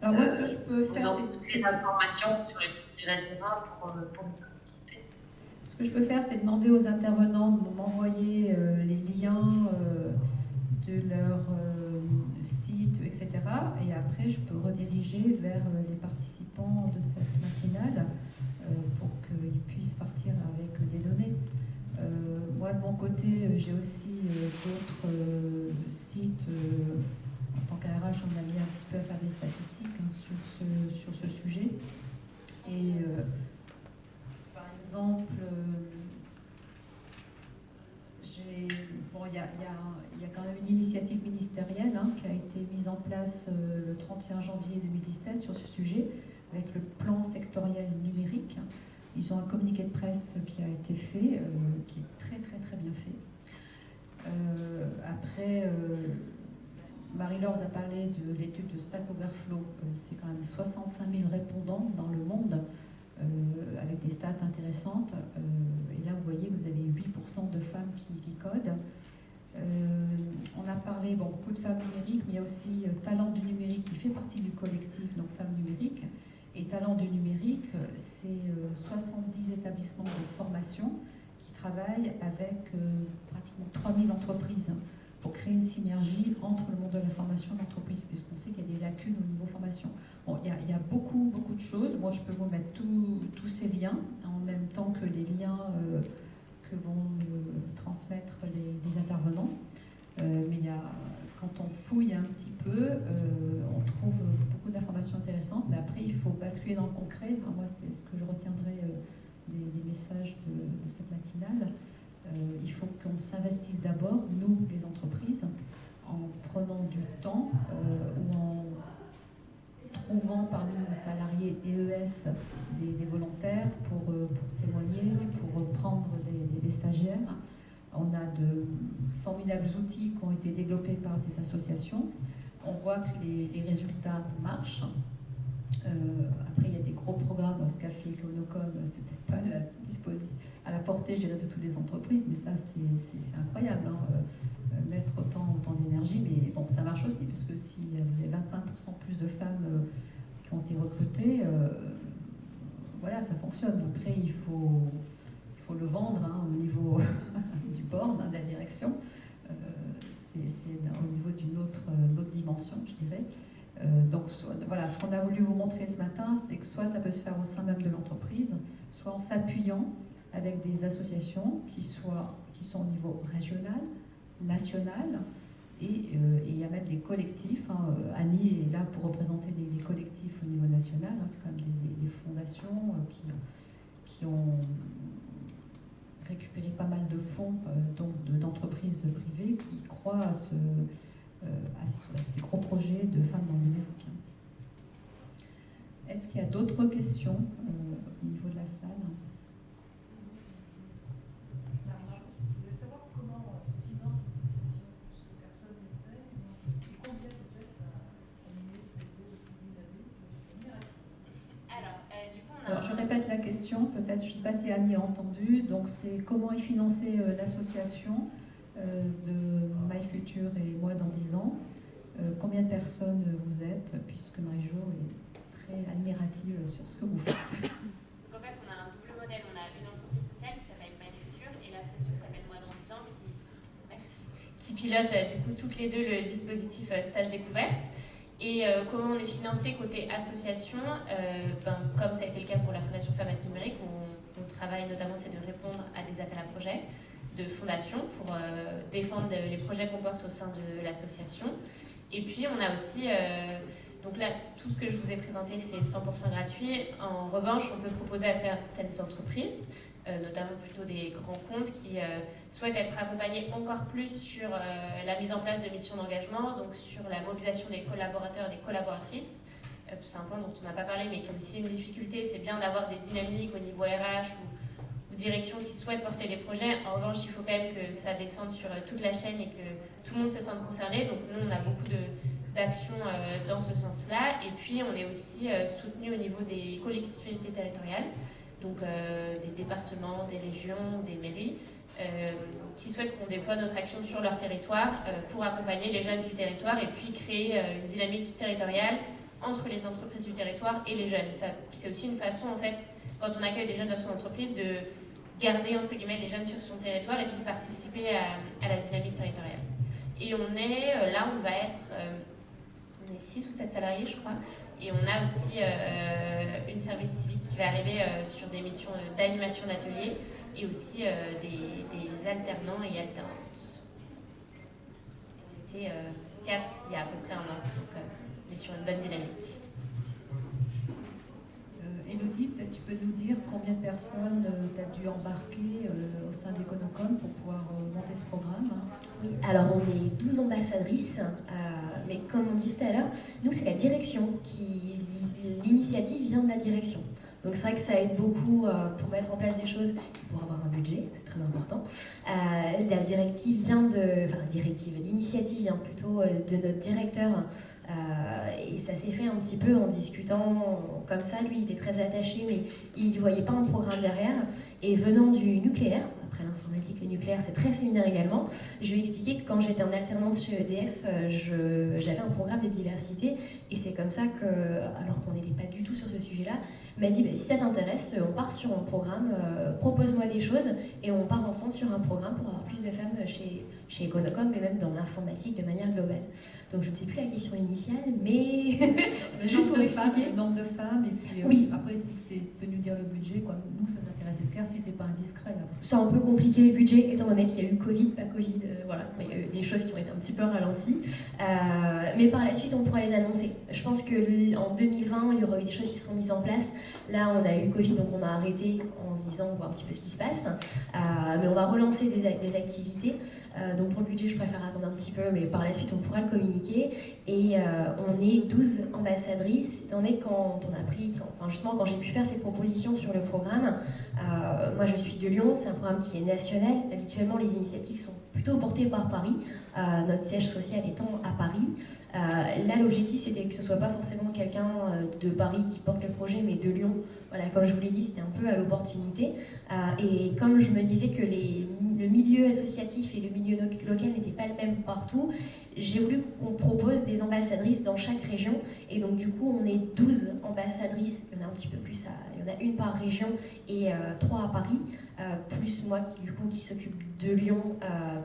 Alors moi, ce que je peux faire, vous avez des informations sur le site de la DIRA pour y participer. Ce que je peux faire, c'est demander aux intervenants de m'envoyer les liens de leur site, etc. Et après, je peux rediriger vers les participants de cette matinale pour qu'ils puissent partir avec des données. Moi, de mon côté, j'ai aussi d'autres sites. En tant qu'ARH, on a mis un petit peu à faire des statistiques sur ce sujet. Et par exemple, il y a quand même une initiative ministérielle qui a été mise en place le 31 janvier 2017 sur ce sujet, avec le plan sectoriel numérique. Ils ont un communiqué de presse qui a été fait, qui est très très très bien fait. Après, Marie-Laure a parlé de l'étude de Stack Overflow. C'est quand même 65 000 répondants dans le monde, avec des stats intéressantes. Et là, vous voyez, vous avez 8% de femmes qui codent. On a parlé, beaucoup de femmes numériques, mais il y a aussi Talent du numérique qui fait partie du collectif, donc Femmes numériques. Et Talent du numérique, c'est 70 établissements de formation qui travaillent avec pratiquement 3000 entreprises pour créer une synergie entre le monde de la formation et l'entreprise, puisqu'on sait qu'il y a des lacunes au niveau formation. Bon, il y a beaucoup de choses. Moi, je peux vous mettre tous ces liens, en même temps que les liens que vont transmettre les intervenants. Mais quand on fouille un petit peu, on trouve beaucoup d'informations intéressantes, mais après, il faut basculer dans le concret. Alors moi, c'est ce que je retiendrai des messages de cette matinale. Il faut qu'on s'investisse d'abord, nous, les entreprises, en prenant du temps ou en trouvant parmi nos salariés EES des volontaires pour témoigner, pour prendre des stagiaires. On a de formidables outils qui ont été développés par ces associations. On voit que les résultats marchent. Après, il y a des gros programmes, SCAFI, Econocom, c'est peut-être pas à la portée, je dirais, de toutes les entreprises, mais ça, c'est incroyable, mettre autant d'énergie. Mais bon, ça marche aussi, parce que si vous avez 25% plus de femmes qui ont été recrutées, voilà, ça fonctionne. Après, il faut le vendre au niveau du board, de la direction. C'est au niveau d'une autre dimension, je dirais. Donc voilà, ce qu'on a voulu vous montrer ce matin, c'est que soit ça peut se faire au sein même de l'entreprise, soit en s'appuyant avec des associations qui sont au niveau régional, national, et il y a même des collectifs. Annie est là pour représenter les collectifs au niveau national. C'est quand même des fondations qui ont récupéré pas mal de fonds d'entreprises privées qui croient à ces gros projets de femmes dans le numérique. Est-ce qu'il y a d'autres questions au niveau de la salle? Je voulais savoir comment se finance l'association, parce que personne ne paye, et combien peut-être à mener ce réseau aussi dynamique. Alors, je répète la question, peut-être, je ne sais pas si Annie a entendu. Donc, c'est comment est financée l'association de MyFuture et moi dans 10 ans. Combien de personnes vous êtes, puisque Marie-Jo est très admirative sur ce que vous faites. Donc en fait, on a un double modèle. On a une entreprise sociale qui s'appelle MyFuture et l'association qui s'appelle Moi dans 10 ans qui pilote du coup toutes les deux le dispositif stage découverte. Et comment on est financé côté association, comme ça a été le cas pour la Fondation Femmes Numérique, où on travaille notamment, c'est de répondre à des appels à projets de fondation pour défendre les projets qu'on porte au sein de l'association. Et puis on a aussi, donc là tout ce que je vous ai présenté c'est 100% gratuit. En revanche on peut proposer à certaines entreprises, notamment plutôt des grands comptes qui souhaitent être accompagnés encore plus sur la mise en place de missions d'engagement, donc sur la mobilisation des collaborateurs et des collaboratrices, c'est un point dont on n'a pas parlé, mais qui est aussi une difficulté, c'est bien d'avoir des dynamiques au niveau RH ou direction qui souhaitent porter des projets. En revanche, il faut quand même que ça descende sur toute la chaîne et que tout le monde se sente concerné. Donc nous, on a beaucoup d'actions dans ce sens-là. Et puis, on est aussi soutenu au niveau des collectivités territoriales, donc des départements, des régions, des mairies, qui souhaitent qu'on déploie notre action sur leur territoire pour accompagner les jeunes du territoire et puis créer une dynamique territoriale entre les entreprises du territoire et les jeunes. C'est aussi une façon, en fait, quand on accueille des jeunes dans son entreprise, de garder, entre guillemets, les jeunes sur son territoire et puis participer à la dynamique territoriale. Et on est, là, on va être, on est 6 ou 7 salariés, je crois, et on a aussi une service civique qui va arriver sur des missions d'animation d'ateliers et aussi des alternants et alternantes. On était 4 il y a à peu près 1 an, donc on est sur une bonne dynamique. Élodie, peut-être tu peux nous dire combien de personnes tu as dû embarquer au sein d'Econocom pour pouvoir monter ce programme? Oui, alors on est 12 ambassadrices, mais comme on dit tout à l'heure, nous c'est la direction l'initiative vient de la direction. Donc c'est vrai que ça aide beaucoup pour mettre en place des choses, pour avoir un budget, c'est très important. L'initiative vient plutôt de notre directeur. Et ça s'est fait un petit peu en discutant comme ça. Lui, il était très attaché, mais il ne voyait pas un programme derrière. Et venant du nucléaire, après l'informatique, le nucléaire, c'est très féminin également, je lui ai expliqué que quand j'étais en alternance chez EDF, j'avais un programme de diversité. Et c'est comme ça que, alors qu'on n'était pas du tout sur ce sujet-là, il m'a dit si ça t'intéresse, on part sur un programme, propose-moi des choses, et on part ensemble sur un programme pour avoir plus de femmes chez Econocom, mais même dans l'informatique de manière globale. Donc je ne sais plus la question initiale, mais c'était juste pour expliquer. Le nombre de femmes, et puis oui. Après, si tu peux nous dire le budget, quoi. Nous, ça t'intéresse, Escar, si c'est pas indiscret. C'est un peu compliqué le budget, étant donné qu'il y a eu Covid, pas Covid, voilà, mais il y a eu des choses qui ont été un petit peu ralenties. Mais par la suite, on pourra les annoncer. Je pense qu'en 2020, il y aura eu des choses qui seront mises en place. Là, on a eu Covid, donc on a arrêté en se disant on voit un petit peu ce qui se passe. Mais on va relancer des activités. Donc pour le budget, je préfère attendre un petit peu, mais par la suite, on pourra le communiquer. Et on est 12 ambassadrices, étant donné quand on a pris, quand j'ai pu faire ces propositions sur le programme, moi je suis de Lyon, c'est un programme qui est national. Habituellement, les initiatives sont plutôt portées par Paris, notre siège social étant à Paris. Là, l'objectif, c'était que ce ne soit pas forcément quelqu'un de Paris qui porte le projet, mais de Lyon. Voilà, comme je vous l'ai dit, c'était un peu à l'opportunité. Et comme je me disais que le milieu associatif et le milieu local n'étaient pas le même partout, j'ai voulu qu'on propose des ambassadrices dans chaque région. Et donc, du coup, on est 12 ambassadrices. Il y en a un petit peu plus, il y en a une par région et 3 à Paris, plus moi qui s'occupe de Lyon,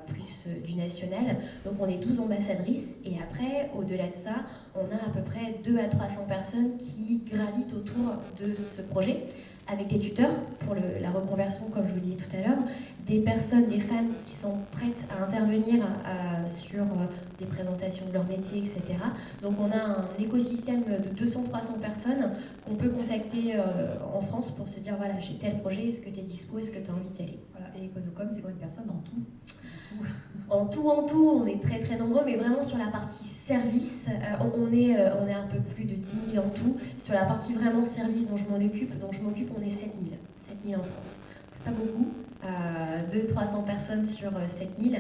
plus du national. Donc, on est 12 ambassadrices. Et après, au-delà de ça, on a à peu près 200 à 300 personnes qui gravitent autour de ce projet, avec des tuteurs pour la reconversion, comme je vous le disais tout à l'heure, des personnes, des femmes qui sont prêtes à intervenir sur des présentations de leur métier, etc. Donc on a un écosystème de 200-300 personnes qu'on peut contacter en France pour se dire voilà, j'ai tel projet, est-ce que tu es dispo, est-ce que tu as envie d'y aller? Voilà, et Econocom, c'est combien de personnes en tout? En tout, on est très très nombreux, mais vraiment sur la partie service, on est un peu plus de 10 000 en tout. Sur la partie vraiment service dont je m'occupe, on est 7 000 en France. C'est pas beaucoup, 200-300 personnes sur 7 000,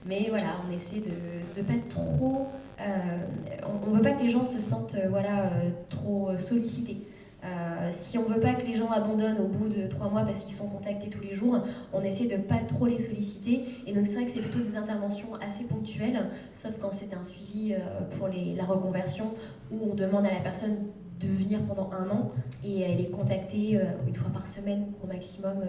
mais voilà, on essaie de pas trop... on veut pas que les gens se sentent trop sollicités. Si on veut pas que les gens abandonnent au bout de 3 mois parce qu'ils sont contactés tous les jours, on essaie de pas trop les solliciter. Et donc c'est vrai que c'est plutôt des interventions assez ponctuelles, sauf quand c'est un suivi pour la reconversion où on demande à la personne de venir pendant 1 an et elle est contactée 1 fois par semaine, gros maximum,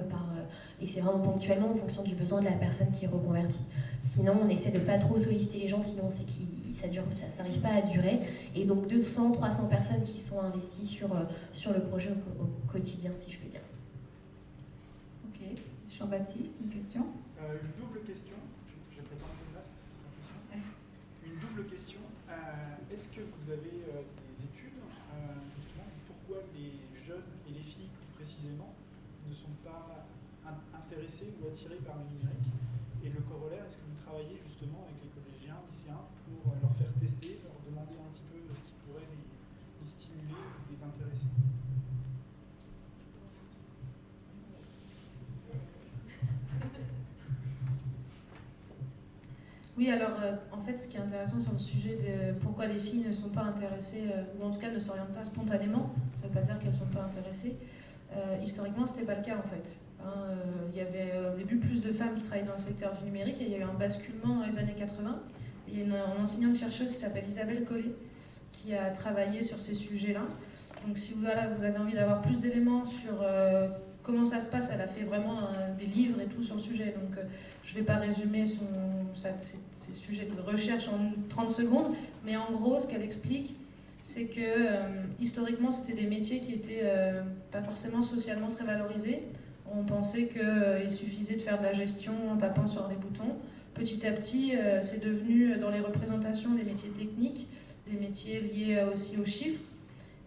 et c'est vraiment ponctuellement en fonction du besoin de la personne qui est reconvertie. Sinon, on essaie de pas trop solliciter les gens, sinon c'est ça n'arrive pas à durer. Et donc 200-300 personnes qui sont investies sur le projet au quotidien, si je peux dire. Ok. Jean-Baptiste, une question? Une double question. Je vais prétendre une place parce que c'est la question. Une double question. Est-ce que vous avez des études justement pourquoi les jeunes et les filles plus précisément ne sont pas intéressés ou attirés par le numérique? Et le corollaire, est-ce que vous travaillez justement avec les collégiens, lycéens pour leur faire tester, leur demander un petit peu ce qui pourrait les stimuler êtes intéressé. Oui, alors en fait, ce qui est intéressant sur le sujet de pourquoi les filles ne sont pas intéressées, ou en tout cas ne s'orientent pas spontanément, ça ne veut pas dire qu'elles ne sont pas intéressées. Historiquement, ce n'était pas le cas en fait. Il y avait au début plus de femmes qui travaillaient dans le secteur du numérique et il y a eu un basculement dans les années 80. Il y a une enseignante-chercheuse qui s'appelle Isabelle Collet qui a travaillé sur ces sujets-là. Donc si vous avez envie d'avoir plus d'éléments sur comment ça se passe, elle a fait vraiment des livres et tout sur le sujet. Donc je ne vais pas résumer ces sujets de recherche en 30 secondes, mais en gros, ce qu'elle explique, c'est que historiquement, c'était des métiers qui n'étaient pas forcément socialement très valorisés. On pensait qu'il suffisait de faire de la gestion en tapant sur des boutons. Petit à petit, c'est devenu dans les représentations des métiers techniques, des métiers liés aussi aux chiffres.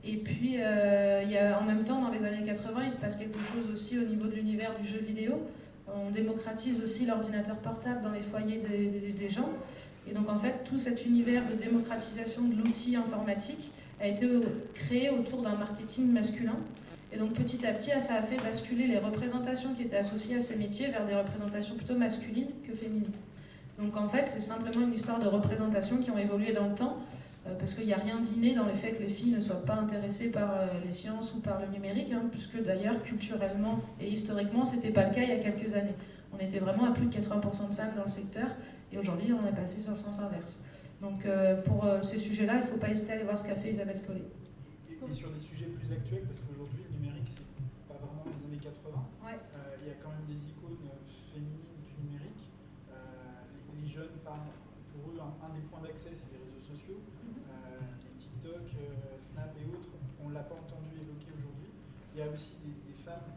Et puis, en même temps, dans les années 80, il se passe quelque chose aussi au niveau de l'univers du jeu vidéo. On démocratise aussi l'ordinateur portable dans les foyers des gens. Et donc, en fait, tout cet univers de démocratisation de l'outil informatique a été créé autour d'un marketing masculin. Et donc, petit à petit, ça a fait basculer les représentations qui étaient associées à ces métiers vers des représentations plutôt masculines que féminines. Donc, en fait, c'est simplement une histoire de représentations qui ont évolué dans le temps. Parce qu'il n'y a rien d'inné dans le fait que les filles ne soient pas intéressées par les sciences ou par le numérique, puisque d'ailleurs, culturellement et historiquement, ce n'était pas le cas il y a quelques années. On était vraiment à plus de 80% de femmes dans le secteur, et aujourd'hui, on est passé sur le sens inverse. Donc, pour ces sujets-là, il ne faut pas hésiter à aller voir ce qu'a fait Isabelle Collet. Et sur des sujets plus actuels, parce qu'aujourd'hui, le numérique, c'est pas vraiment les années 80. Ouais. Il y a quand même des icônes féminines du numérique. Les jeunes parlent, pour eux, un des points d'accès, c'est les réseaux sociaux. TikTok, Snap et autres, on ne l'a pas entendu évoquer aujourd'hui. Il y a aussi des femmes,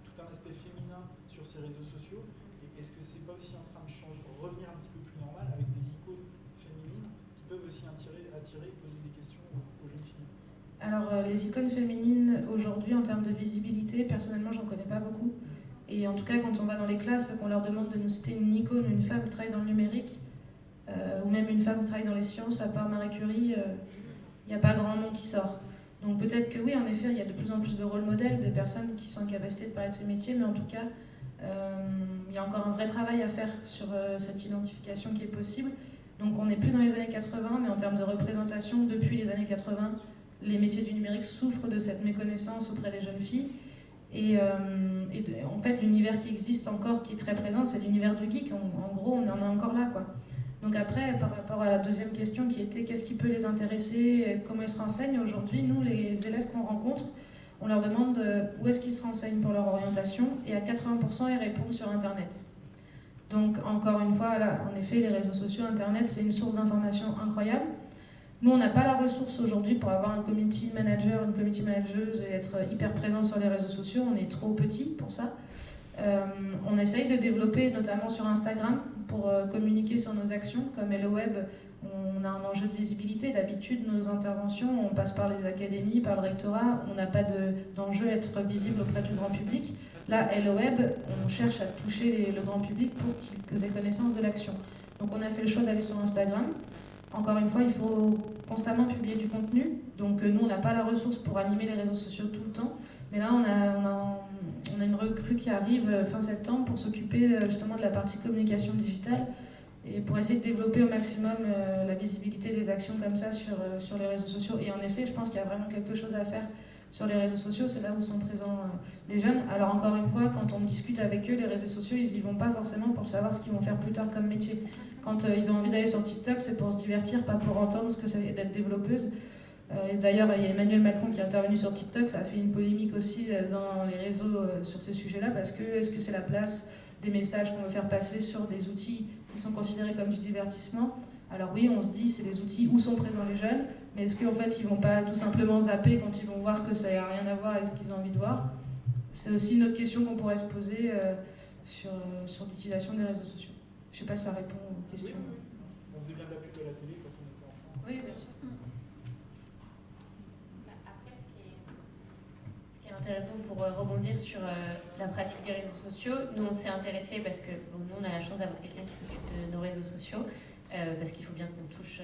tout un aspect féminin sur ces réseaux sociaux. Et est-ce que c'est pas aussi en train de revenir un petit peu plus normal avec des icônes féminines qui peuvent aussi attirer poser des questions aux jeunes filles? Alors, les icônes féminines, aujourd'hui, en termes de visibilité, personnellement, j'en connais pas beaucoup. Et en tout cas, quand on va dans les classes, qu'on leur demande de nous citer une icône, une femme qui travaille dans le numérique, ou même une femme qui travaille dans les sciences, à part Marie Curie, il n'y a pas grand nom qui sort. Donc peut-être que oui, en effet, il y a de plus en plus de rôles modèles, des personnes qui sont en capacité de parler de ces métiers, mais en tout cas, il y a encore un vrai travail à faire sur cette identification qui est possible. Donc on n'est plus dans les années 80, mais en termes de représentation, depuis les années 80, les métiers du numérique souffrent de cette méconnaissance auprès des jeunes filles. Et en fait, l'univers qui existe encore, qui est très présent, c'est l'univers du geek. En gros, on en est encore là, quoi. Donc après, par rapport à la deuxième question qui était qu'est-ce qui peut les intéresser, comment ils se renseignent, aujourd'hui, nous, les élèves qu'on rencontre, on leur demande où est-ce qu'ils se renseignent pour leur orientation, et à 80%, ils répondent sur Internet. Donc encore une fois, là, en effet, les réseaux sociaux, Internet, c'est une source d'information incroyable. Nous, on n'a pas la ressource aujourd'hui pour avoir un community manager, une community manageuse et être hyper présent sur les réseaux sociaux. On est trop petit pour ça. On essaye de développer, notamment sur Instagram, pour communiquer sur nos actions. Comme Hello Web, on a un enjeu de visibilité. D'habitude, nos interventions, on passe par les académies, par le rectorat. On n'a pas d'enjeu à être visible auprès du grand public. Là, Hello Web, on cherche à toucher le grand public pour qu'ils aient connaissance de l'action. Donc on a fait le choix d'aller sur Instagram. Encore une fois, il faut constamment publier du contenu. Donc nous, on n'a pas la ressource pour animer les réseaux sociaux tout le temps. Mais là, on a une recrue qui arrive fin septembre pour s'occuper justement de la partie communication digitale et pour essayer de développer au maximum la visibilité des actions comme ça sur les réseaux sociaux. Et en effet, je pense qu'il y a vraiment quelque chose à faire sur les réseaux sociaux. C'est là où sont présents les jeunes. Alors encore une fois, quand on discute avec eux, les réseaux sociaux, ils n'y vont pas forcément pour savoir ce qu'ils vont faire plus tard comme métier. Quand ils ont envie d'aller sur TikTok, c'est pour se divertir, pas pour entendre ce que ça veut dire d'être développeuse. Et d'ailleurs, il y a Emmanuel Macron qui est intervenu sur TikTok, ça a fait une polémique aussi dans les réseaux sur ces sujets-là, parce que est-ce que c'est la place des messages qu'on veut faire passer sur des outils qui sont considérés comme du divertissement? Alors oui, on se dit, c'est des outils où sont présents les jeunes, mais est-ce qu'en fait, ils vont pas tout simplement zapper quand ils vont voir que ça n'a rien à voir avec ce qu'ils ont envie de voir? C'est aussi une autre question qu'on pourrait se poser sur l'utilisation des réseaux sociaux. Je ne sais pas si ça répond aux questions. Oui. On faisait bien de la pub de la télé quand on était enfant. Oui, bien sûr. Après, ce qui est intéressant pour rebondir sur la pratique des réseaux sociaux, nous on s'est intéressés parce que nous on a la chance d'avoir quelqu'un qui s'occupe de nos réseaux sociaux, parce qu'il faut bien qu'on touche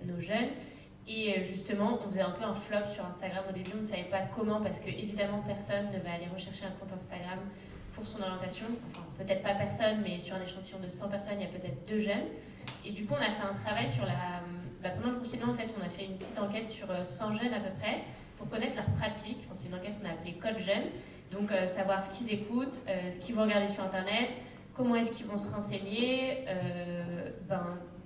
nos jeunes. Et justement, on faisait un peu un flop sur Instagram au début, on ne savait pas comment, parce que évidemment personne ne va aller rechercher un compte Instagram pour son orientation. Enfin, peut-être pas personne, mais sur un échantillon de 100 personnes, il y a peut-être 2 jeunes. Et du coup, on a fait un travail sur pendant le confinement, en fait, on a fait une petite enquête sur 100 jeunes à peu près, pour connaître leurs pratiques. Enfin, c'est une enquête qu'on a appelée Code Jeunes. Donc, savoir ce qu'ils écoutent, ce qu'ils vont regarder sur Internet, comment est-ce qu'ils vont se renseigner,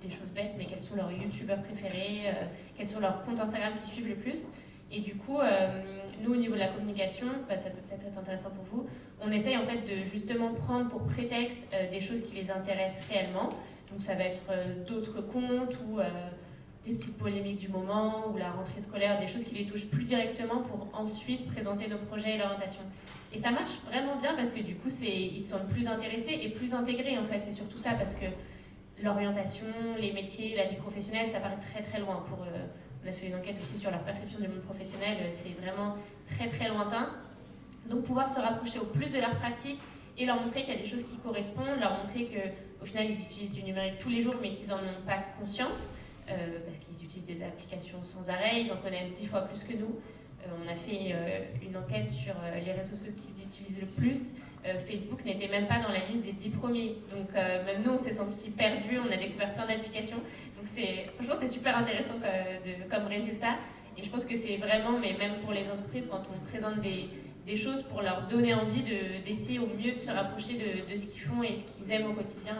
des choses bêtes, mais quels sont leurs youtubeurs préférés, quels sont leurs comptes Instagram qui suivent le plus. Et du coup, nous, au niveau de la communication, ça peut peut-être être intéressant pour vous, on essaye en fait de justement prendre pour prétexte des choses qui les intéressent réellement. Donc ça va être d'autres comptes ou des petites polémiques du moment ou la rentrée scolaire, des choses qui les touchent plus directement pour ensuite présenter nos projets et l'orientation. Et ça marche vraiment bien parce que du coup, ils se sentent plus intéressés et plus intégrés en fait. C'est surtout ça parce que l'orientation, les métiers, la vie professionnelle, ça paraît très très loin pour eux. On a fait une enquête aussi sur leur perception du monde professionnel, c'est vraiment très très lointain. Donc pouvoir se rapprocher au plus de leur pratique et leur montrer qu'il y a des choses qui correspondent, leur montrer qu'au final ils utilisent du numérique tous les jours mais qu'ils n'en ont pas conscience, parce qu'ils utilisent des applications sans arrêt, ils en connaissent 10 fois plus que nous. On a fait une enquête sur les réseaux sociaux qu'ils utilisent le plus. Facebook n'était même pas dans la liste des 10 premiers. Donc même nous, on s'est sentis perdus, on a découvert plein d'applications. Donc franchement, c'est super intéressant comme résultat. Et je pense que c'est vraiment, mais même pour les entreprises, quand on présente des choses pour leur donner envie d'essayer au mieux de se rapprocher de ce qu'ils font et ce qu'ils aiment au quotidien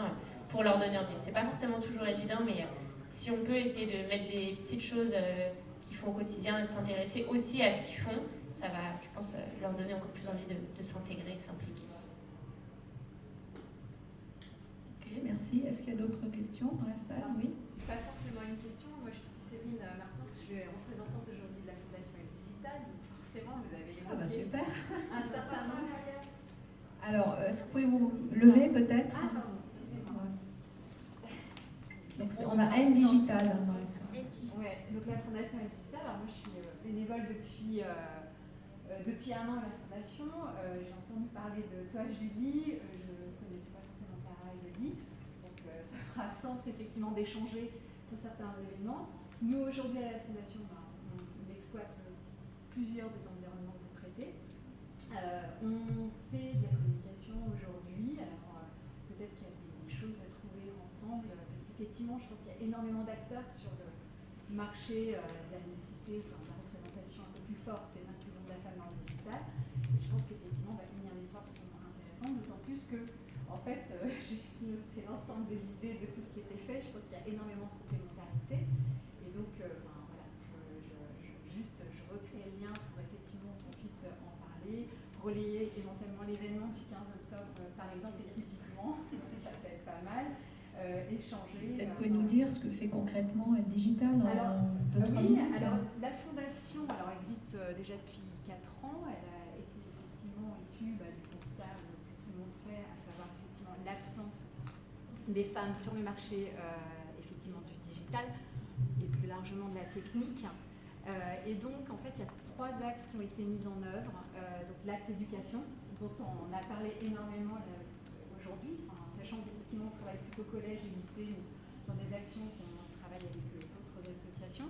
pour leur donner envie. C'est pas forcément toujours évident, mais si on peut essayer de mettre des petites choses qu'ils font au quotidien et de s'intéresser aussi à ce qu'ils font, ça va, je pense, leur donner encore plus envie de s'intégrer et s'impliquer. Ok, merci. Est-ce qu'il y a d'autres questions dans la salle? Oui. Pas forcément une question. Moi, je suis Céline Martins, je suis représentante aujourd'hui de la Fondation Digitale. Donc forcément, vous avez évoqué Super. un certain nombre. Alors, est-ce que vous pouvez vous lever peut-être? Ah, pardon, excusez-moi. Donc, on a Elle Digital dans la salle. Ouais, donc la Fondation Digitale, alors moi je suis bénévole depuis 1 an à la Fondation. J'ai entendu parler de toi, Julie. Je ne connaissais pas forcément Clara et Elodie. Je pense que ça fera sens effectivement d'échanger sur certains éléments. Nous, aujourd'hui à la Fondation, on exploite plusieurs des environnements que vous traitez. On fait de la communication aujourd'hui. Alors peut-être qu'il y a des choses à trouver ensemble, parce qu'effectivement, je pense qu'il y a énormément d'acteurs sur le marché de la nécessité, de la représentation un peu plus forte et l'inclusion de la femme dans le digital. Et je pense qu'effectivement, unir les forces sont intéressantes, d'autant plus que, en fait, j'ai noté l'ensemble des idées de tout ce qui était fait. Je pense qu'il y a énormément de complémentarité. Et donc, voilà, je recrée le lien pour effectivement qu'on puisse en parler, relayer éventuellement l'événement du 15 octobre, par exemple, et typiquement, ça peut être pas mal. Échanger. Peut-être pouvez nous dire ce que fait concrètement Elle Digital en 2-3 oui, minutes. alors la fondation existe déjà depuis 4 ans. Elle a été effectivement issue du constat que tout le monde fait, à savoir effectivement l'absence des femmes sur le marché effectivement du digital et plus largement de la technique. Et donc en fait il y a 3 axes qui ont été mis en œuvre. Donc l'axe éducation, dont on a parlé énormément aujourd'hui. Sachant qu'effectivement on travaille plutôt collège et lycée dans des actions qu'on travaille avec d'autres associations,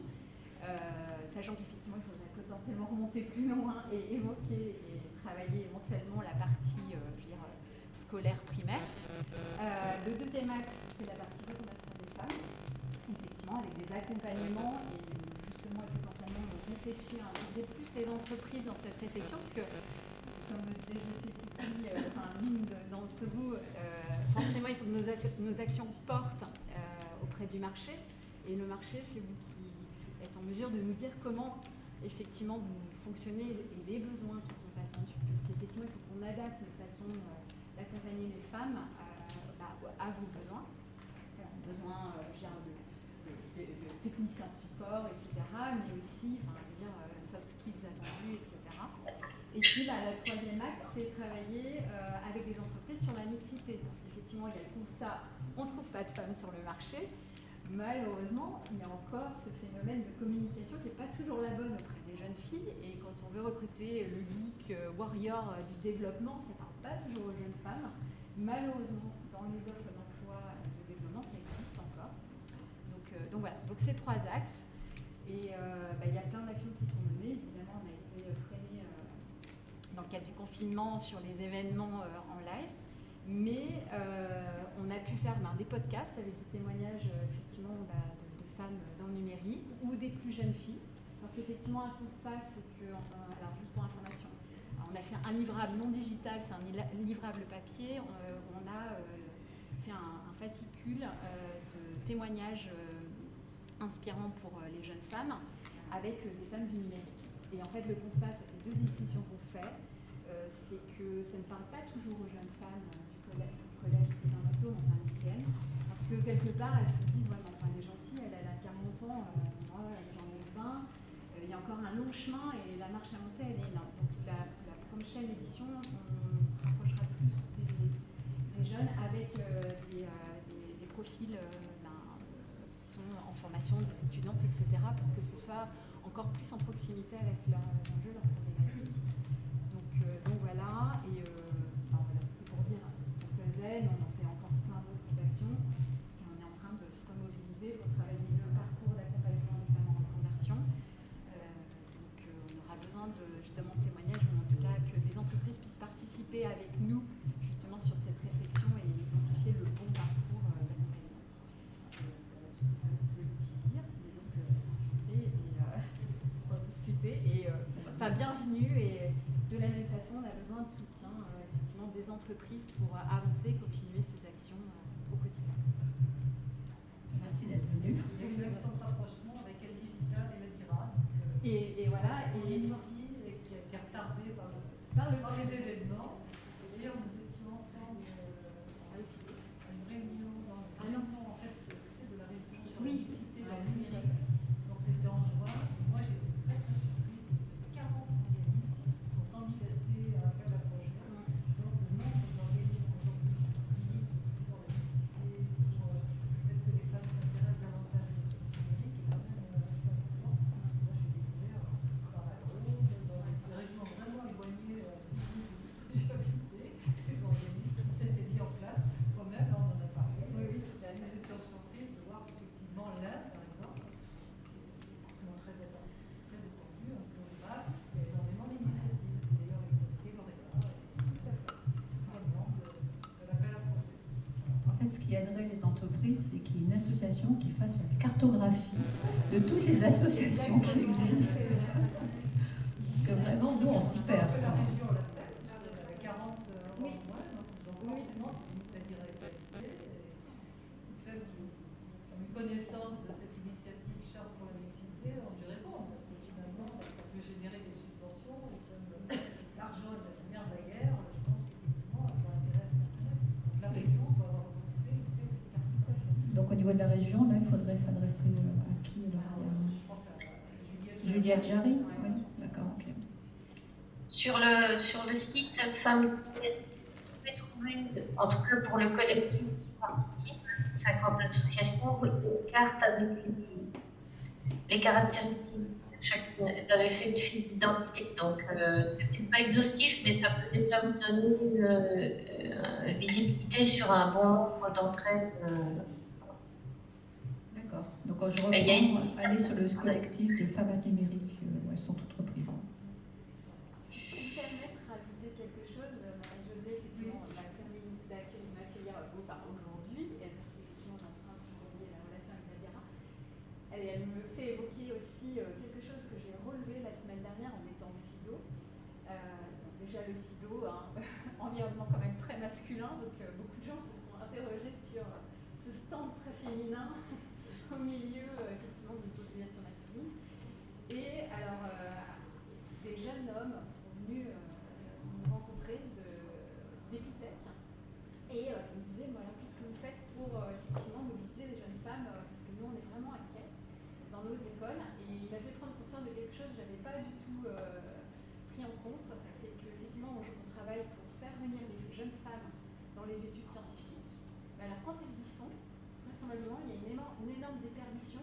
sachant qu'effectivement il faudrait potentiellement remonter plus loin et évoquer et travailler éventuellement la partie scolaire primaire. Le deuxième axe, c'est la partie reconversion des femmes, effectivement avec des accompagnements et justement et potentiellement réfléchir, intégrer plus les entreprises dans cette réflexion, puisque comme le disait, je sais plus qui, l'une d'entre vous, forcément il faut que nos actions portent auprès du marché, et le marché c'est vous qui êtes en mesure de nous dire comment effectivement vous fonctionnez et les besoins qui sont attendus, parce qu'effectivement il faut qu'on adapte nos façons d'accompagner les femmes à vos besoins, besoins de techniciens support, etc., mais aussi soft skills attendus, etc. Et puis le troisième axe, c'est travailler avec les entreprises sur la mixité. Parce qu'effectivement, il y a le constat, on ne trouve pas de femmes sur le marché. Malheureusement, il y a encore ce phénomène de communication qui n'est pas toujours la bonne auprès des jeunes filles. Et quand on veut recruter le geek warrior du développement, ça ne parle pas toujours aux jeunes femmes. Malheureusement, dans les offres d'emploi de développement, ça existe encore. Donc voilà, donc ces 3 axes. Et il y a plein d'actions qui sont menées. Évidemment, on a été freiné dans le cadre du confinement sur les événements en live. Mais on a pu faire des podcasts avec des témoignages effectivement de femmes dans le numérique ou des plus jeunes filles. Parce qu'effectivement, un constat, c'est que, alors juste pour information, on a fait un livrable non digital, c'est un livrable papier. On a fait un fascicule de témoignages inspirants pour les jeunes femmes avec des femmes du numérique. Et en fait, le constat, ça fait 2 éditions qu'on fait, c'est que ça ne parle pas toujours aux jeunes femmes du collège des enfin lycéennes, parce que quelque part, elles se disent, ouais, mais enfin, elle est gentille, elle a 40 ans, moi, j'en ai 20, il y a encore un long chemin et la marche à monter, elle est énorme. Donc la prochaine édition, on se rapprochera plus des jeunes avec des profils qui sont en formation, des étudiantes, etc., pour que ce soit encore plus en proximité avec leurs enjeux, leurs problématiques. Donc voilà, et voilà, c'était pour dire ce qu'on faisait, mais on en fait encore plein d'autres actions, et on est en train de se remobiliser pour travailler le parcours d'accompagnement des femmes en reconversion. Donc on aura besoin de justement témoignages, ou en tout cas que des entreprises puissent participer avec nous justement sur cette réflexion et identifier le bon parcours d'accompagnement. Je peux le dire, et donc pour discuter, et bienvenue, et de la même façon on a besoin de soutien effectivement des entreprises pour avancer, continuer ces actions au quotidien. Merci d'être venu. Il y a une action de rapprochement avec El Digital et le DIRA. Et voilà, et ici, qui est retardé par les événements. Et d'ailleurs, nous étions ensemble à une réunion en fait, de la réunion sur la mixité dans le numérique. Donc c'était en juin. Moi, j'étais très très surprise. 40 organismes pour candidater à appel à projet. Donc le nombre d'organismes aujourd'hui qui militent pour la mixité, pour peut-être que les femmes s'intéressent davantage au numérique est quand même assez important. Moi, j'ai découvert dans la Drôme, dans des régions vraiment éloignées de j'habitais, des organismes qui s'étaient mis en place. Moi-même, on en a parlé. Oui, nous étions surprises de voir qu'effectivement l'Inde, par exemple, qui est très étendu, un peu rural, il y a énormément d'initiatives. D'ailleurs, le comité Loréta est tout à fait vraiment de l'appel à projet. En fait, ce qui aiderait les entreprises, c'est qu'il y ait une association qui fasse la cartographie de toutes les associations qui existent. Parce que vraiment, nous, on s'y perd. La région l'a fait, parce qu'il y avait 40 en moins, donc forcément, la directive, celles qui ont eu connaissance de cette initiative Charte pour la mixité ont dû répondre, parce que finalement, ça peut générer des subventions, et comme l'argent est la mère de la guerre, je pense qu'effectivement, il y a intérêt à se faire connaître. Donc la région doit avoir recensé cette carte. Donc au niveau de la région, là, il faudrait s'adresser à qui là? Juliette Jarry. Oui, d'accord, ok. Sur le site Femmes, vous pouvez trouver, en tout cas pour le collectif qui participe, 50 associations, une carte avec les caractéristiques d'un effet de fil d'identité. Donc, c'est pas exhaustif, mais ça peut déjà vous donner une visibilité sur un bon nombre d'entraide. D'accord. Donc je recommande aller sur le collectif de femmes numériques. Elles sont toutes reprises. Si je peux me permettre de rajouter quelque chose, Marie-Josée, effectivement, m'a permis m'accueillir aujourd'hui, et parce qu'effectivement, j'ai en train de relier la relation avec Zadira. Elle me fait évoquer aussi quelque chose que j'ai relevé la semaine dernière en étant au SIDO. Donc déjà, le SIDO, environnement quand même très masculin, donc beaucoup de gens se sont interrogés sur ce stand très féminin au milieu effectivement d'une population masculine. Et alors, des jeunes hommes sont venus nous rencontrer d'Epitech et ils nous disaient, voilà, qu'est-ce que vous faites pour effectivement mobiliser les jeunes femmes, parce que nous on est vraiment inquiets dans nos écoles. Et il m'a fait prendre conscience de quelque chose que je n'avais pas du tout pris en compte, c'est qu'effectivement on travaille pour faire venir les jeunes femmes dans les études scientifiques. Mais alors quand elles y sont, vraisemblablement il y a une énorme déperdition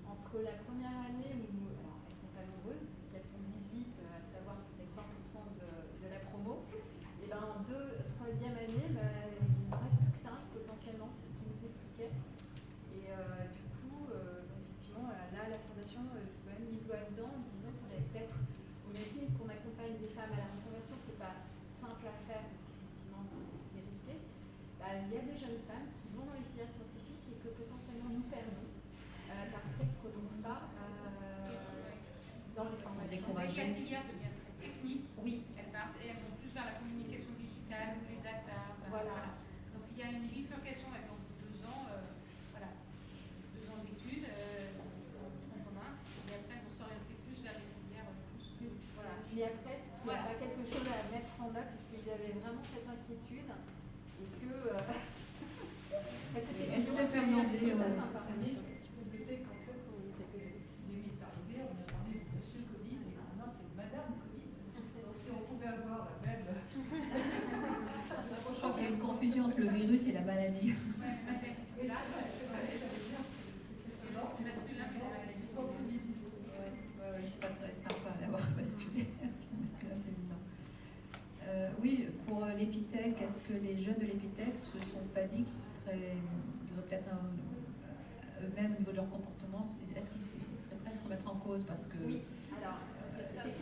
entre la première année où, alors elles ne sont pas nombreuses, si elles sont 18, à savoir peut-être 20% de la promo, et bien en 2e, 3e année, il ne reste plus que 5 potentiellement, c'est ce qu'il nous expliquait. Et du coup, effectivement, là la fondation, quand même, il doit être pas dans les formations. Découragées. La filière devient très technique. Oui. Elles partent et elles vont plus vers la communication digitale, les data. Voilà. Donc il y a une bifurcation avec 2 ans, voilà, 2 ans d'études en commun. Et après, elles vont s'orienter plus vers les filières plus. Voilà. Mais après, il y a quelque chose à mettre en œuvre puisqu'ils avaient vraiment cette inquiétude et que. Est-ce que ça peut demander Vous dites qu'en fait, quand l'épidémie est arrivée, on a parlé de Monsieur Covid et maintenant c'est Madame Covid. Donc si on pouvait avoir la même. Je crois qu'il y a une confusion entre le virus et la maladie. Oui, c'est vrai, j'avais bien. C'est masculin, mais la maladie sont Ouais, c'est pas très sympa d'avoir basculé masculin féminin. Oui, pour l'Épithèque, est-ce que les jeunes de l'Épithèque se sont pas dit qu'il y aurait peut-être eux-mêmes au niveau de leur comportement, est-ce qu'ils seraient prêts à se remettre en cause? Parce que oui. Alors,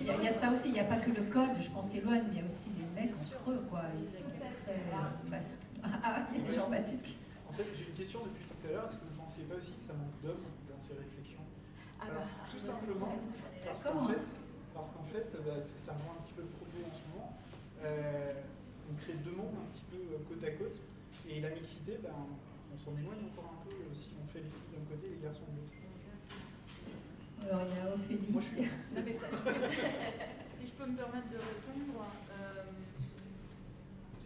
il y a de ça aussi, il n'y a pas que le code, je pense qu'Éloigne, mais il y a aussi les mecs entre eux, quoi. Ils sont très masculins. Ah, il y a des Jean-Baptiste qui... En fait, j'ai une question depuis tout à l'heure. Est-ce que vous ne pensiez pas aussi que ça manque d'hommes dans ces réflexions? Alors, tout simplement parce qu'en fait, ça me rend un petit peu propos en ce moment. On crée 2 mondes un petit peu côte à côte. Et la mixité, on s'en éloigne encore un peu si on fait les filles d'un côté et les garçons de l'autre. Alors, il y a Ophélie. Moi, je suis... Si je peux me permettre de répondre,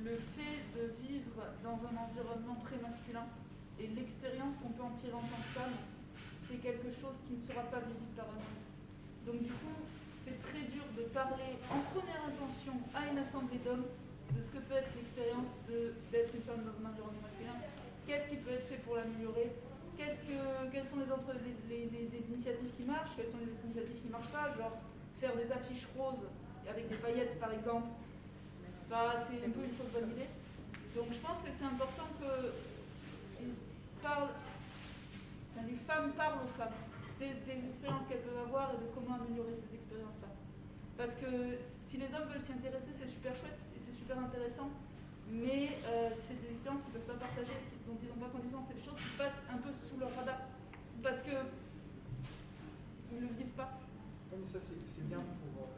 le fait de vivre dans un environnement très masculin et l'expérience qu'on peut en tirer en tant que femme, c'est quelque chose qui ne sera pas visible par un homme. Donc du coup, c'est très dur de parler en première intention à une assemblée d'hommes de ce que peut être l'expérience d'être une femme dans un environnement masculin. Qu'est-ce qui peut être fait pour l'améliorer? Quelles sont les initiatives qui marchent? Quelles sont les initiatives qui ne marchent pas? Genre faire des affiches roses avec des paillettes par exemple. C'est un peu une fausse bonne idée. Donc je pense que c'est important que les femmes parlent aux femmes des expériences qu'elles peuvent avoir et de comment améliorer ces expériences-là. Parce que si les hommes veulent s'y intéresser, c'est super chouette et c'est super intéressant, mais c'est des expériences qu'ils ne peuvent pas partager, dont ils n'ont pas connaissance. C'est des choses qui passent un peu sous leur radar, parce qu'ils ne le vivent pas. Oui, mais ça c'est bien pour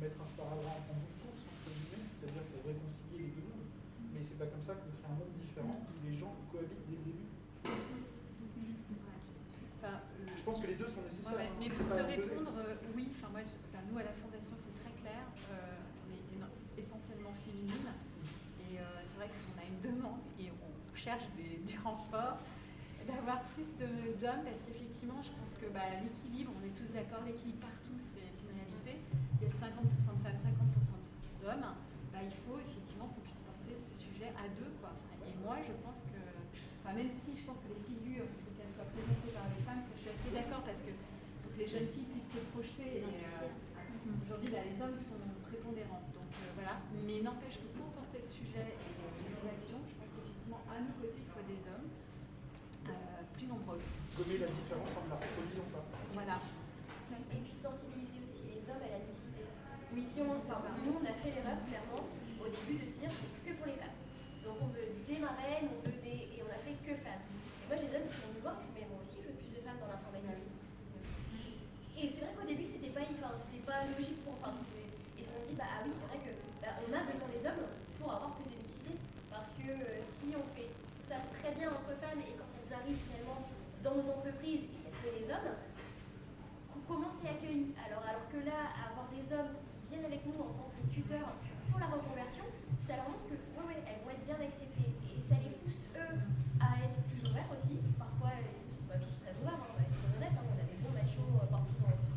mettre un sparadrap en bout de course, entre guillemets, c'est-à-dire pour réconcilier les 2 mondes. Mais c'est pas comme ça qu'on crée un monde différent où les gens cohabitent dès le début. Je pense que les 2 sont nécessaires. Ouais, mais pour te répondre, oui, nous à la Fondation c'est très clair, on est essentiellement féminine et c'est vrai que si on a une demande et on cherche du renfort, d'avoir plus d'hommes parce qu'effectivement je pense que l'équilibre, on est tous d'accord, l'équilibre partout c'est une réalité, il y a 50% de femmes, 50% d'hommes, il faut effectivement qu'on puisse porter ce sujet à 2 quoi. Et moi je pense que, même si je pense que les figures, il faut qu'elles soient présentées par les femmes, ça, je suis assez d'accord parce que faut que les jeunes filles puissent se projeter. Aujourd'hui, les hommes sont prépondérants. Donc voilà. Mais n'empêche que pour porter le sujet et nos actions, je pense qu'effectivement, à nos côtés, il faut des hommes plus nombreux. Gommer la différence en ne la reproduisant pas. Voilà. Et puis sensibiliser aussi les hommes à la mixité. Oui, nous, on a fait l'erreur, clairement, au début de se dire c'est que pour les femmes. Donc on veut des marraines, et on a fait que femmes. Et moi, j'ai des hommes qui sont venus voir, mais moi aussi, je veux plus de femmes dans l'informatique. Et c'est vrai qu'au début, c'était pas logique pour. Ils se sont dit, ah oui, c'est vrai que on a besoin des hommes pour avoir plus de mixité. Parce que si on fait ça très bien entre femmes et quand elles arrivent finalement dans nos entreprises et qu'il n'y a que des hommes, comment c'est accueilli? Alors que là, avoir des hommes qui viennent avec nous en tant que tuteurs pour la reconversion, ça leur montre que elles vont être bien acceptées. Et ça les pousse, eux, à être plus ouverts aussi. Parfois, ils ne sont pas tous très ouverts, on va être honnête. On a des bons machos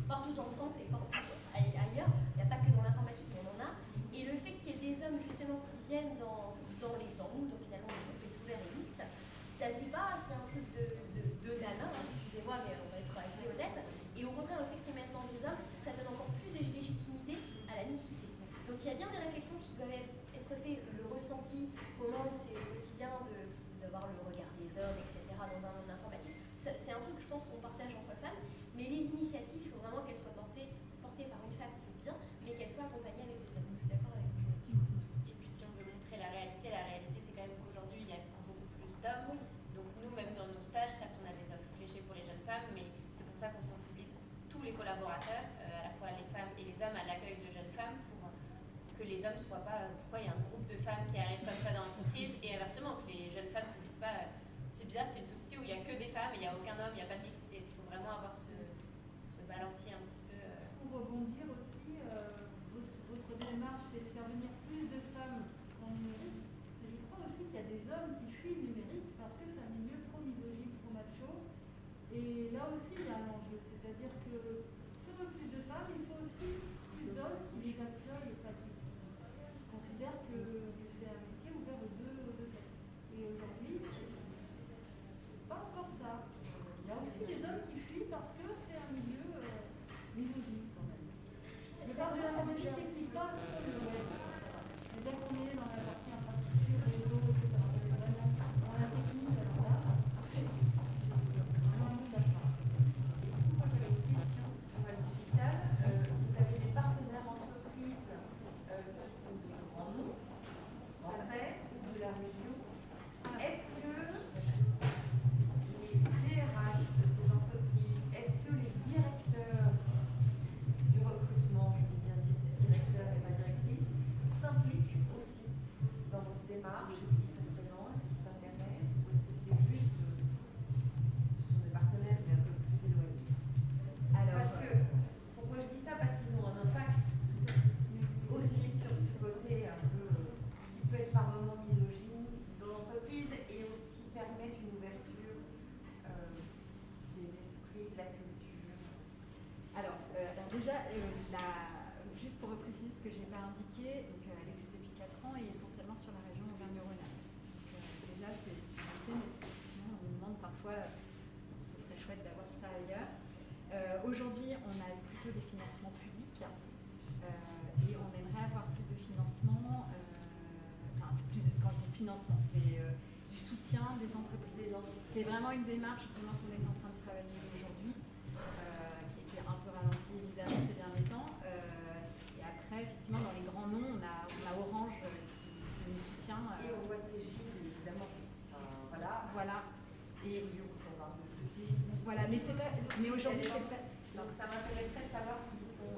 partout en France et partout ailleurs. Il n'y a pas que dans l'informatique, mais on en a. Et le fait qu'il y ait des hommes, justement, qui viennent dans nous, donc finalement, le groupe est ouvert et mixte, ça se dit pas, c'est un truc de nana, excusez-moi, mais on va être assez honnête. Et au contraire, le fait qu'il y ait maintenant des hommes, ça donne encore plus de légitimité à la mixité. Donc il y a bien des réflexions qui doivent être faites, le ressenti, comment c'est au quotidien d'avoir le regard des hommes, etc. dans un monde informatique. C'est un truc, je pense, qu'on partage entre femmes, mais les initiatives, il faut vraiment qu'elles soient portées par une femme, c'est bien, mais qu'elles soient accompagnées avec des hommes. Je suis d'accord avec vous là-dessus. Et puis si on veut montrer la réalité c'est quand même qu'aujourd'hui, il y a beaucoup plus d'hommes. Donc nous, même dans nos stages, certes, on a des offres fléchées pour les jeunes femmes, mais c'est pour ça qu'on les collaborateurs, à la fois les femmes et les hommes, à l'accueil de jeunes femmes pour que les hommes ne soient pas pourquoi il y a un groupe de femmes qui arrivent comme ça dans l'entreprise et inversement que les jeunes femmes ne se disent pas c'est bizarre, c'est une société où il n'y a que des femmes et il n'y a aucun homme, il n'y a pas de mixité. Il faut vraiment avoir ce balancier un petit peu. Pour rebondir aussi, votre démarche c'est de faire venir plus de femmes en numérique. Mais je crois aussi qu'il y a des hommes qui fuient le numérique parce que c'est un milieu trop misogyne, trop macho. Et là aussi il y a un enjeu, c'est-à-dire que si on veut plus de femmes, il faut aussi plus d'hommes qui les accueillent, enfin qui considèrent que c'est un métier ouvert aux deux sexes. Et aujourd'hui, c'est pas encore ça. Il y a aussi des hommes qui fuient parce que c'est un milieu misogyne quand même. Je parle de la partie technique, pas le web. C'est-à-dire qu'on est dans la partie infrastructure, réseau, etc. Vraiment, dans la technique, ça. Vous avez des partenaires entreprises qui sont de grands noms, français, de la région. Est-ce que les DRH de ces entreprises, est-ce que les directeurs du recrutement, je dis bien directeurs et pas directrices, s'impliquent aussi dans votre démarche? Est-ce qu'ils sont présents? Est-ce qu'ils s'intéressent? Ou est-ce que c'est juste ce sont des partenaires mais un peu plus éloignés? Parce que pourquoi je dis ça? Parce qu'ils ont un impact aussi sur ce côté un peu qui peut être par moments misogyne dans l'entreprise et aussi permettre une ouverture des esprits, de la culture. Alors déjà, juste pour préciser ce que je n'ai pas indiqué, donc, elle existe depuis 4 ans et essentiellement sur la région Auvergne-Rhône-Alpes. Déjà, c'est une mais effectivement, on nous demande parfois, ce serait chouette d'avoir ça ailleurs. Aujourd'hui, on a plutôt des financements publics et on aimerait avoir plus de financement, quand je dis financement, c'est du soutien des entreprises. C'est vraiment une démarche justement qu'on est en train de travailler aujourd'hui, qui est un peu ralentie évidemment ces derniers temps. Et après, effectivement, dans les grands noms, on a Orange qui nous soutient. Et on voit CJ, évidemment. Voilà. Et voilà, mais aujourd'hui, c'est pas. Donc ça m'intéresserait de savoir s'ils sont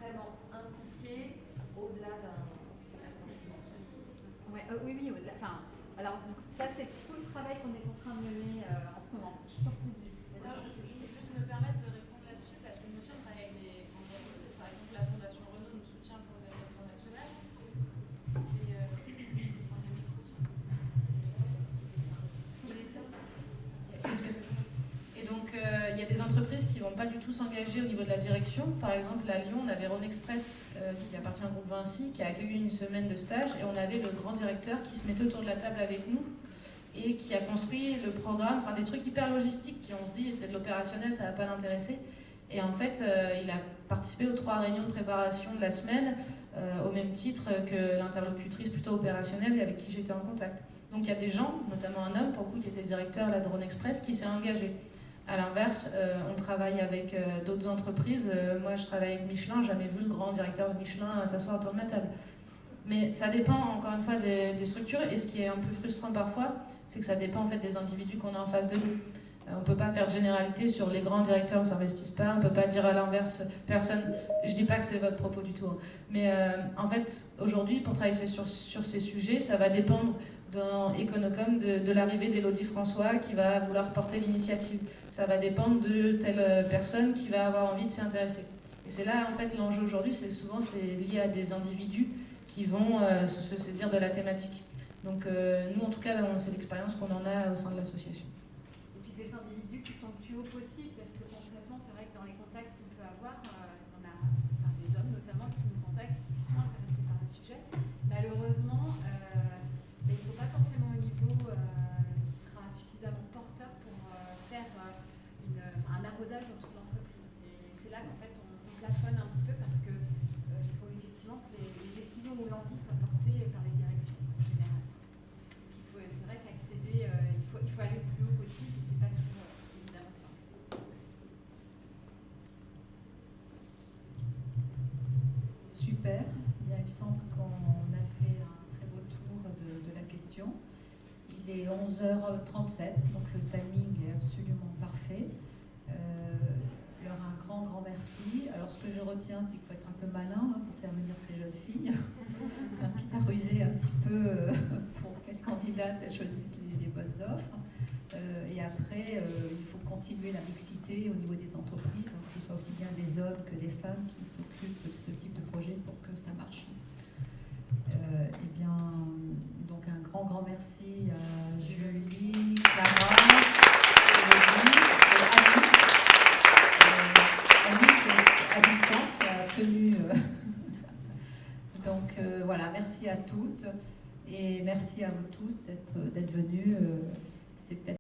vraiment impliqués au-delà d'un Ouais, oui, au-delà. Enfin, alors, donc, ça, c'est tout le travail qu'on est en train de mener en ce moment. Je peux juste me permettre de répondre là-dessus parce que nous aussi on travaille avec des entreprises. Par exemple, la Fondation Renault nous soutient pour le développement national. Et je peux prendre des micros. Il est temps. Qu'est-ce que c'est? Et donc, il y a des entreprises qui ne vont pas du tout s'engager au niveau de la direction. Par exemple, à Lyon, on avait Rhône Express, qui appartient au groupe Vinci, qui a accueilli une semaine de stage. Et on avait le grand directeur qui se mettait autour de la table avec nous et qui a construit le programme, enfin des trucs hyper logistiques qui, on se dit, c'est de l'opérationnel, ça ne va pas l'intéresser. Et en fait, il a participé aux 3 réunions de préparation de la semaine, au même titre que l'interlocutrice plutôt opérationnelle et avec qui j'étais en contact. Donc il y a des gens, notamment un homme, pour le coup, qui était directeur là, de Rhône Express, qui s'est engagé. À l'inverse, on travaille avec d'autres entreprises. Moi, je travaille avec Michelin, jamais vu le grand directeur de Michelin s'asseoir autour de ma table. Mais ça dépend, encore une fois, des structures. Et ce qui est un peu frustrant parfois, c'est que ça dépend en fait, des individus qu'on a en face de nous. On ne peut pas faire de généralité sur les grands directeurs ne s'investissent pas. On ne peut pas dire à l'inverse, personne... Je ne dis pas que c'est votre propos du tout. Hein. Mais en fait, aujourd'hui, pour travailler sur ces sujets, ça va dépendre dans Econocom de l'arrivée d'Élodie François qui va vouloir porter l'initiative. Ça va dépendre de telle personne qui va avoir envie de s'y intéresser. Et c'est là, en fait, l'enjeu aujourd'hui, c'est souvent lié à des individus qui vont se saisir de la thématique. Donc nous, en tout cas, c'est l'expérience qu'on en a au sein de l'association. Et puis des individus qui sont le plus haut possible, parce que concrètement, c'est vrai que dans les contacts qu'on peut avoir, on a des hommes notamment qui nous contactent, qui sont intéressés par le sujet. Malheureusement, ils ne sont pas forcément au niveau qui sera suffisamment porteur pour faire un arrosage dans toute l'entreprise. Et c'est là qu'en fait on plafonne un petit peu parce que il faut effectivement que les décisions ou l'envie soient portées par les directions en général. C'est vrai qu'accéder, il faut aller le plus haut possible, c'est pas toujours évidemment simple. Super, bien, il me semble qu'on a fait un très beau tour de la question. Il est 11h37, donc le timing est absolument parfait. leur un grand merci. Alors ce que je retiens, c'est qu'il faut être un peu malin pour faire venir ces jeunes filles, quitte à ruser un petit peu pour quelles candidates elles choisissent les bonnes offres. Et après, il faut continuer la mixité au niveau des entreprises, que ce soit aussi bien des hommes que des femmes qui s'occupent de ce type de projet pour que ça marche. Eh bien, donc un grand merci à Julie, Clara, Annick à distance qui a tenu. Donc voilà, merci à toutes et merci à vous tous d'être venus. C'est peut-être